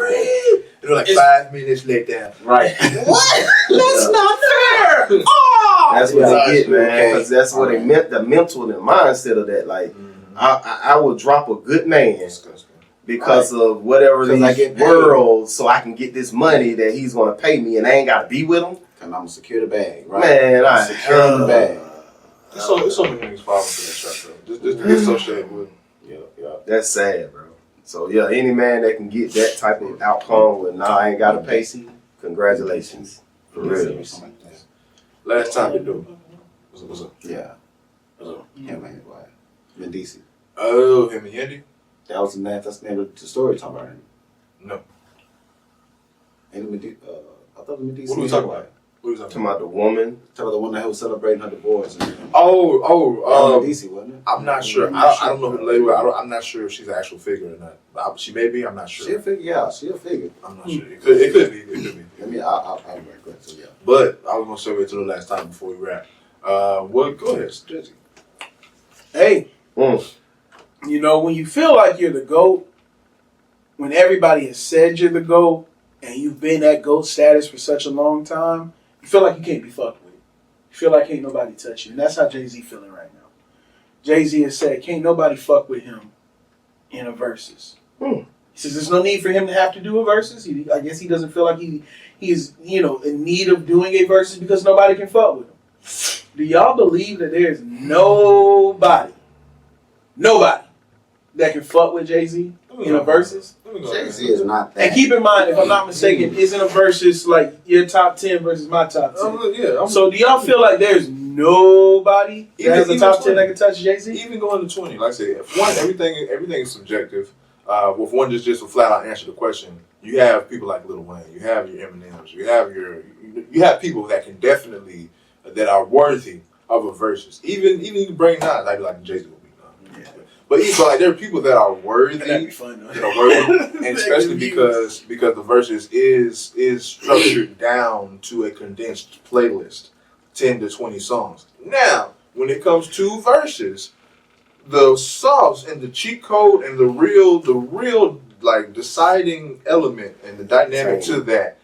It was like 5 minutes later. Right. What? That's not fair. Oh! That's what they get, man. Because that's what they meant. The mental and the mindset of that. Like, I will drop a good man because of whatever these worlds, so I can get this money that he's going to pay me, and I ain't got to be with him. And I'm gonna secure the bag. Right. Man, I secure the bag. There's so many niggas falling for that shit, bro. Just associated with. Yeah. That's sad, bro. So yeah, any man that can get that type of outcome with I ain't got to pay you, congratulations. For real. Last time you do. What's up? Yeah. Yeah, man. Why? In DC. Oh, him and Yendi? That was the name. That's the name of the story you're talking about. No. Ain't it Medici? I thought it was DC. What are we talking about? What are we Talking about the woman. Talking about the one that was celebrating her divorce. DC, wasn't it? I'm not sure. I don't know who the lady was. I'm not sure if she's an actual figure or not. She may be. I'm not sure. She'll figure. I'm not sure. It could be. I mean, I'll record it. So yeah. But I was gonna say it to the last time before we wrap. Go ahead, Jesse. Hey, you know when you feel like you're the GOAT, when everybody has said you're the GOAT, and you've been at GOAT status for such a long time, you feel like you can't be fucked with. You feel like ain't nobody touch you, and that's how Jay-Z feeling right now. Jay-Z has said, can't nobody fuck with him in a Verzuz. He says there's no need for him to have to do a Verzuz. I guess he doesn't feel like he's in need of doing a Verzuz because nobody can fuck with him. Do y'all believe that there's nobody that can fuck with Jay-Z in a Verzuz? Jay-Z is not that. And keep in mind, if I'm not mistaken, isn't a Verzuz like your top 10 versus my top 10? So do y'all feel like there's nobody that has a top 10 that can touch Jay-Z? Even going to 20, like I said, one, everything is subjective. With one just to flat out answer the question, you have people like Lil Wayne, you have your Eminems, you have people that can definitely that are worthy of a Verzuz. Even you bring Nas, I'd be like Jay-Z will be Nas. Yeah. But even like there are people that are worthy, That'd be fun, though. that are worthy, and especially because the Verzuz is structured down to a condensed playlist, 10 to 20 songs. Now, when it comes to Verzuz, the sauce and the cheat code and the real like deciding element and the dynamic to that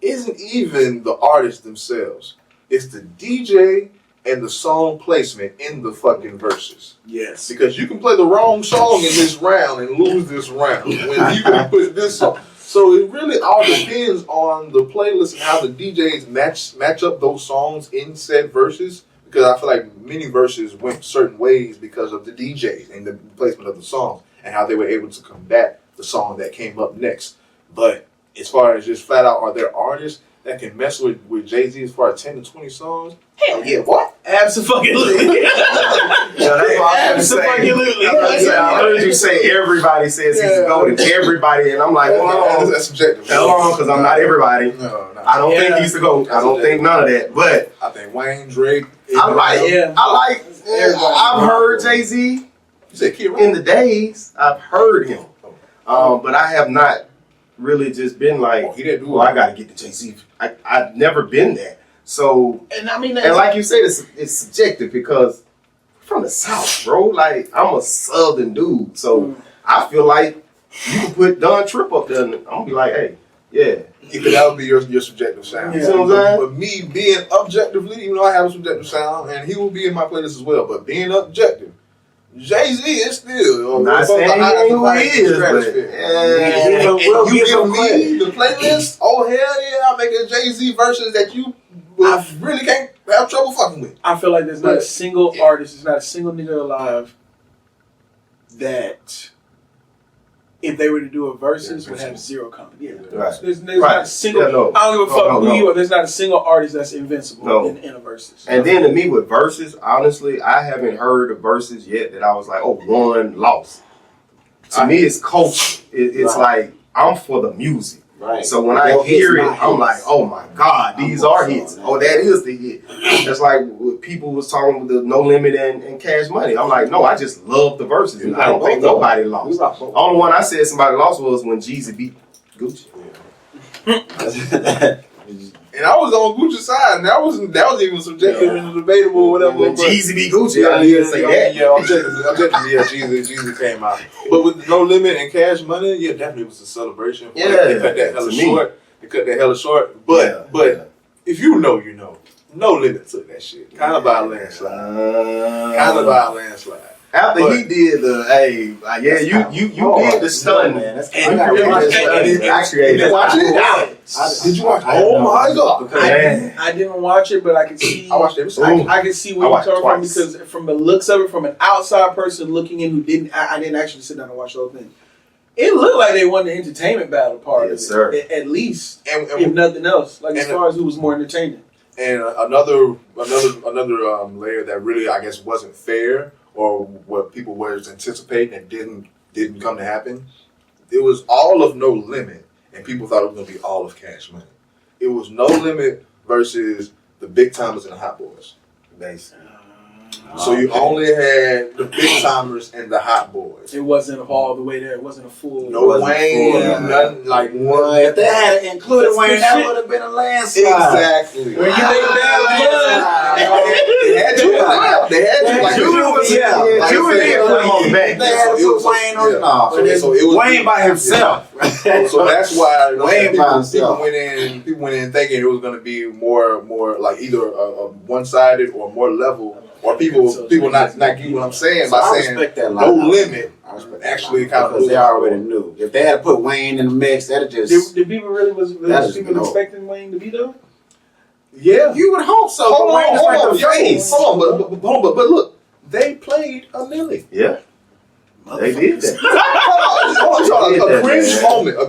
isn't even the artists themselves. It's the DJ and the song placement in the fucking Verzuz. Yes. Because you can play the wrong song in this round and lose this round when you can put this song. So it really all depends on the playlist and how the DJs match up those songs in said Verzuz. Because I feel like many Verzuz went certain ways because of the DJs and the placement of the songs and how they were able to combat the song that came up next. But as far as just flat out, are there artists that can mess with Jay-Z as far as 10 to 20 songs, Hell yeah, what? Absolutely. Yeah, that's why I'm saying. I heard you say everybody says he's golden. Everybody, and I'm like, well, that's subjective. Hold on, because I'm not everybody. No. I don't think he's the GOAT. I don't think none of that. But I think Wayne, Drake. I've heard Jay-Z You said Kid Rock? in the days. I've heard him. But I have not really just been like, he didn't do I got to get the Jay-Z. I've never been there. So, and I mean, and like you said, it's subjective because I'm from the South, bro. Like, I'm a Southern dude. So, I feel like you can put Don Tripp up there and I'm going to be like, hey, yeah. Either that would be your subjective sound. You know what I'm saying? But me being objectively, even though I have a subjective sound, and he will be in my playlist as well, but being objective, Jay-Z is still not saying he ain't who he is, but and you give me the playlist, oh hell yeah, I'll make a Jay-Z version that you really can't have trouble fucking with. I feel like there's not a single artist, there's not a single nigga alive that if they were to do a versus would have zero company. Right. There's not a single. I don't give a fuck who you are. There's not a single artist that's invincible in a versus. And then to me with verses, honestly, I haven't heard of verses yet that I was like, oh, one loss. To me, it's culture. It's like I'm for the music. Right. So when I hear it, I'm like, oh my God, these are hits. Oh, that is the hit. That's like what people was talking with the No Limit and Cash Money. I'm like, no, I just love the verses. And I don't think nobody lost. The only one I said somebody lost was when Jeezy beat Gucci. And I was on Gucci's side, and that was even subjective and debatable or whatever. When Jeezy beat Gucci, I didn't say that. Yeah, objectively, Jeezy came out. But with No Limit and Cash Money, yeah, definitely was a celebration. Yeah, they cut that hella short. They cut that hella short. But if you know, you know. No Limit took that shit. Kind of by a landslide. After he did the, you did the stun, man. Did you watch it? Did you watch it? Oh my God! I didn't watch it, but I can see. I watched every second. I can see where you're coming from because from the looks of it, from an outside person looking in who didn't, I didn't actually sit down and watch the whole thing. It looked like they won the entertainment battle part of it, sir. At least, if nothing else. Like as far as who was more entertaining. And another layer that really, I guess, wasn't fair, or what people were anticipating and didn't come to happen. It was all of No Limit, and people thought it was going to be all of Cash Money. It was No Limit versus the Big Timers and the Hot Boys. Basically. So you only had the Big Timers and the Hot Boys. It wasn't all the way there. It wasn't a full. No Wayne, nothing like one. If they had included Wayne, that would have been a landslide. Exactly. When you make that they had to. They had to. Like, Judy did put him on the back. They had to put Wayne on. So it was Wayne by himself. So that's why Wayne by himself. People went in thinking it was going to be more like either a one-sided or more level. Or people not get what I'm saying by saying No Limit. Actually, kind of because they already knew. If they had put Wayne in the mix, that'd just. Did people really was people expecting Wayne to be though? Yeah, you would hope so. Hold on, but look, they played a milli. Yeah, they did that. A cringe moment of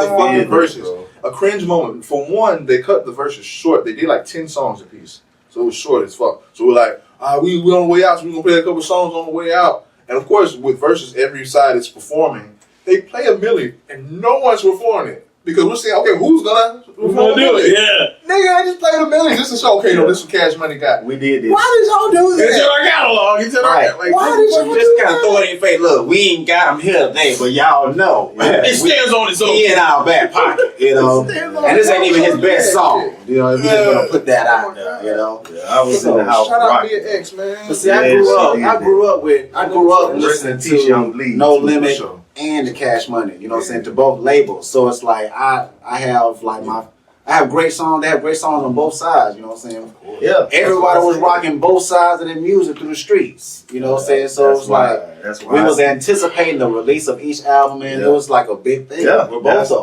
the fucking verses. A cringe moment. For one, they cut the verses short. They did like 10 songs apiece. So it was short as fuck. So we're like, we on the way out, so we're going to play a couple songs on the way out. And of course, with versus every side is performing, they play a milli and no one's performing it. Because we're saying, okay, who's gonna do it? Yeah. Nigga, I just played a milli. This is okay, no, this is Cash Money got. We did this. Why did y'all do that? It's in our catalog. It's in our catalog. Why did you just kind of throw it in your face? Look, we ain't got him here today, but y'all know. It stands on its own. He in our back pocket, you know. And this ain't even his best song. You know, if we're just gonna put that out there, you know. Yeah, I was in the house. Shout out to your ex, man. But see, I grew up listening to No Limit and the Cash Money, you know what I'm saying, to both labels. So it's like I have great songs. They have great songs on both sides, you know what I'm saying? Yeah. Everybody was rocking both sides of their music through the streets, you know what I'm saying? So it's like we was anticipating the release of each album, and it was like a big thing. Yeah,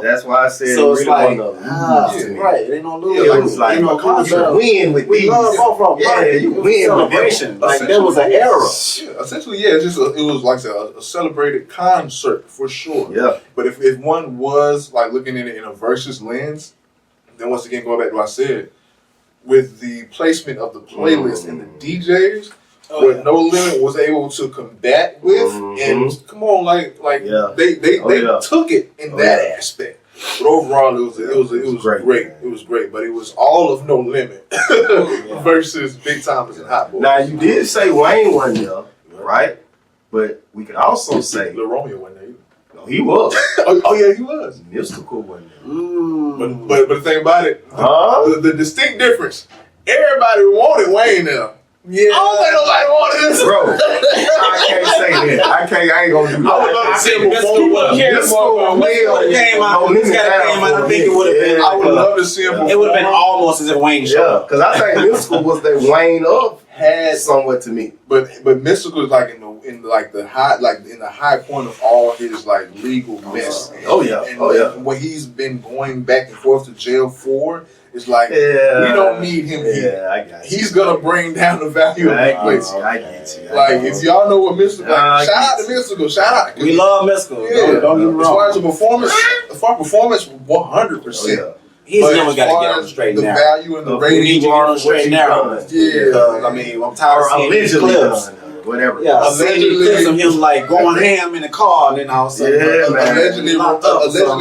that's why I said so it's really like, right, it ain't no lose. It was like, win with we these. love both of them. Yeah, you win celebration. Like there was an era. Essentially, yeah, it was like a celebrated concert for sure. Yeah. But if one was like looking at it in a versus lens, then once again, going back to what I said, with the placement of the playlist and the DJs, what No Limit was able to combat with, and come on, they took it in that aspect. But overall, it was great. It was great, but it was all of No Limit versus Big Timers and Hot Boys. Now you did say Wayne wasn't there, right? But we could also say Lil Romeo wasn't there. No, he was. Oh yeah, he was. Mystical wasn't there. But the thing about it, the distinct difference, everybody wanted Wayne there. Yeah. I don't think nobody wanted this. Bro, I can't say that. I ain't gonna do that. I would love to see him perform. I think it would have been. I would love to see him perform. It would have been almost as if Wayne showed up. Because I think Mystical was the Wayne of had somewhat to me. But Mystical is like in the high point of all his like legal mess. And what he's been going back and forth to jail for. It's like, we don't need him here. I got you. He's going to bring down the value of the place. I get you. Like, if y'all know what Mystical, shout out to Mystical. Shout out. We love Mystical. Yeah. Don't get me wrong. As far as the performance, 100%. He's never got to get on the straight the now. value and the rating. He on the straight now. Yeah. I mean, I'm tired of seeing these clips. Whatever. Yeah, I seen these clips of him like going ham in the car, and then all of a sudden, allegedly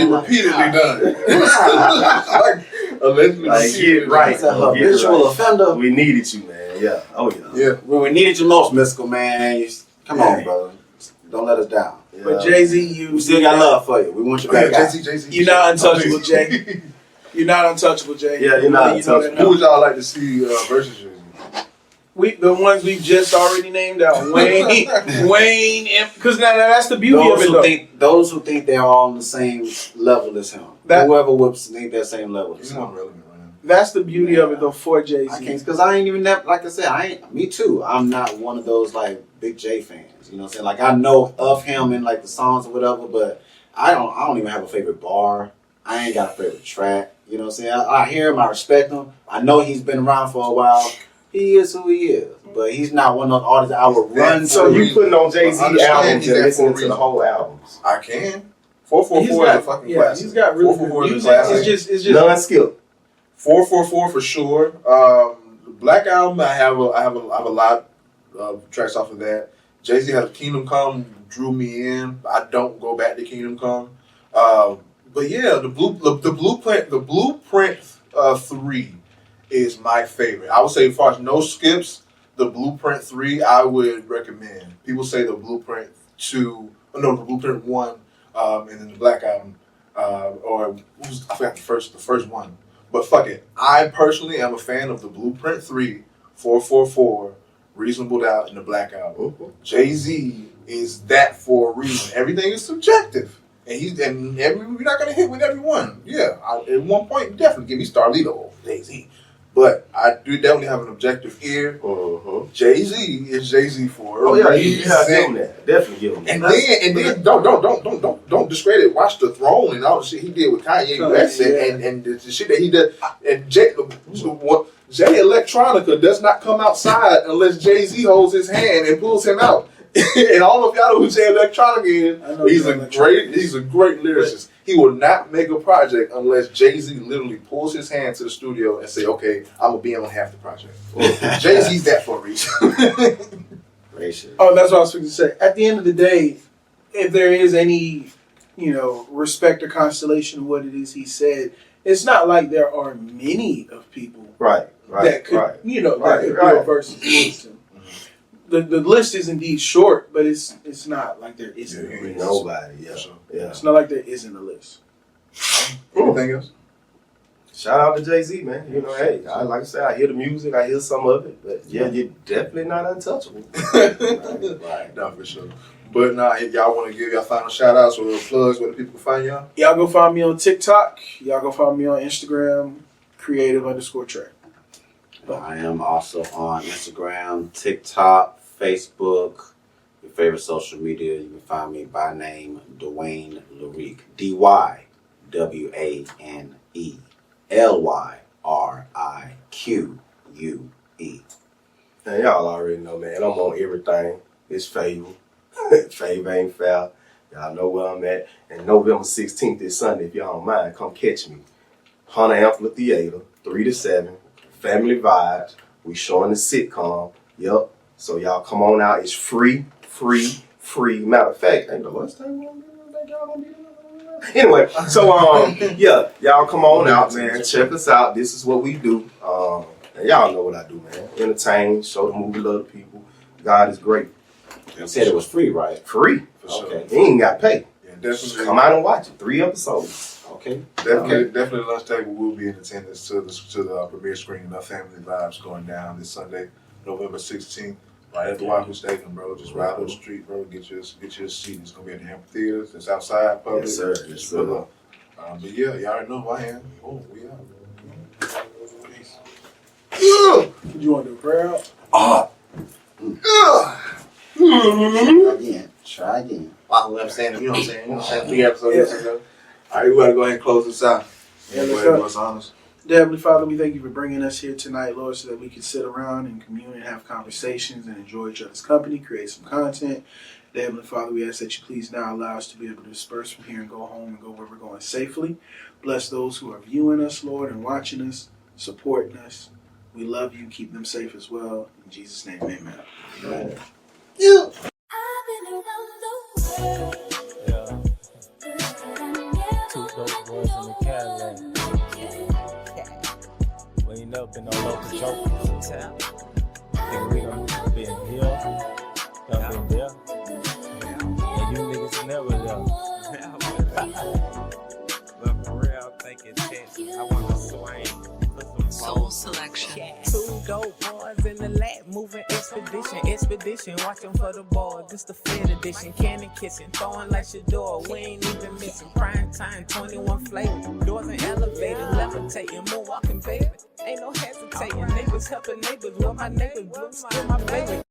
repeatedly done. Allegedly repeatedly right. He's a habitual offender. We needed you, man. Yeah. Oh yeah. When we needed you most, Mystical, man. Come on, brother. Don't let us down. Yeah. But Jay-Z, we still got love for you. We want you back. Jay-Z. You're not untouchable, Jay. You're not untouchable, Jay. Yeah, you're not untouchable. Who would y'all like to see versus Jay-Z? The ones we've just already named out, Wayne, because now that's the beauty of it. Those who think they're all on the same level as him. Whoever whoops think they're same level as him. That's the beauty of it, though, for Jay-Z. Because I ain't even that. Like I said, me too. I'm not one of those like big J fans. You know what I'm saying? Like I know of him and like the songs or whatever, but I don't even have a favorite bar. I ain't got a favorite track. You know what I'm saying? I hear him. I respect him. I know he's been around for a while. He is who he is, but he's not one of those artists I would run. So you putting on Jay-Z albums and listening to the whole albums? I can. 444 is a fucking classic. He's got really good music. It's just non-skip. 444 for sure. The Black Album, I have a lot of tracks off of that. Jay-Z had Kingdom Come, drew me in. I don't go back to Kingdom Come. But yeah, the Blueprint 3 is my favorite. I would say as far as no skips, the Blueprint 3 I would recommend. People say the Blueprint 1, and then the Black Album, I forgot the first one. But fuck it. I personally am a fan of the Blueprint 3, 444, Reasonable Doubt, and the Black Album. Jay-Z is that for a reason. Everything is subjective. And you're not going to hit with everyone. Yeah, at one point, definitely give me Starlito over Jay-Z. But I do definitely have an objective ear. Jay-Z is Jay-Z for a reason. Definitely give him that. And then don't discredit. Watch the Throne and all the shit he did with Kanye West and the shit that he did. And Jay Electronica does not come outside unless Jay-Z holds his hand and pulls him out. And all of y'all know who Jay Electronica is. He's a great lyricist. He will not make a project unless Jay-Z literally pulls his hand to the studio and say, "Okay, I'm gonna be on half the project." Jay-Z's that for a reason. Oh, that's what I was going to say. At the end of the day, if there is any, respect or constellation of what it is he said, it's not like there are many of people that could, do a versus against him. The list is indeed short, but it's not like there isn't a list. Nobody, It's not like there isn't a list. Anything else? Shout out to Jay-Z, man. Hey, like I said, I hear the music, I hear some of it, but you're definitely not untouchable. Right. No, for sure. But if y'all want to give y'all final shout outs or plugs where the people can find y'all? Y'all go find me on TikTok. Y'all go find me on Instagram, creative_track. I am also on Instagram, TikTok, Facebook, your favorite social media. You can find me by name, Dwayne Lyrique. DYWANELYRIQUE. Man, y'all already know, man. I'm on everything. It's Fable. Fave ain't foul. Y'all know where I'm at. And November 16th is Sunday. If y'all don't mind, come catch me. Hunter Amphitheater, 3 to 7, family vibes. We showing the sitcom. Yep. So y'all come on out. It's free. Matter of fact, ain't the last time y'all gonna be there. Anyway, so yeah, y'all come on out, man. Check us out. This is what we do. And y'all know what I do, man. Entertain, show the movie, love the people. God is great. You said it was free, right? Free. For sure. Okay. You ain't got to pay. Yeah, Just definitely. come out and watch it. 3 episodes. Okay. Definitely, lunch table will be in attendance to the premiere screening of Family Vibes going down this Sunday, November 16th, right at the Wahoo Stadium, bro. Just ride up the street, bro. Get your seat. It's gonna be at the amphitheater. It's outside, public. Yes, sir. Yes, sir. But yeah, y'all already know who I am. Oh, we out. You want to do a prayer out? Try again. Wow, what I'm saying, you know what I'm saying? You know what I'm saying? 3 episodes ago. All right, we gotta go ahead and close this out. Yeah, Go let's ahead, go. what's honest? Dear Heavenly Father, we thank you for bringing us here tonight, Lord, so that we can sit around and commune and have conversations and enjoy each other's company, create some content. Dear Heavenly Father, we ask that you please now allow us to be able to disperse from here and go home and go where we're going safely. Bless those who are viewing us, Lord, and watching us, supporting us. We love you. Keep them safe as well. In Jesus' name, amen. Amen. Yeah. Two dope boys in the Cadillac. We ain't never been no local jokers. Think we done been here, done been there. And you niggas never there. But for real, I think it's it. I want to swing. Soul Selection. Two dope boys in the lab, moving expedition. Watching for the ball, this the Fed edition. Cannon kissing, throwing like Shador. We ain't even missing prime time, 21 flavor. Doors and elevators, levitating, moonwalking, baby. Ain't no hesitating. Neighbors helping neighbors, well my neighbors blue, still my favorite.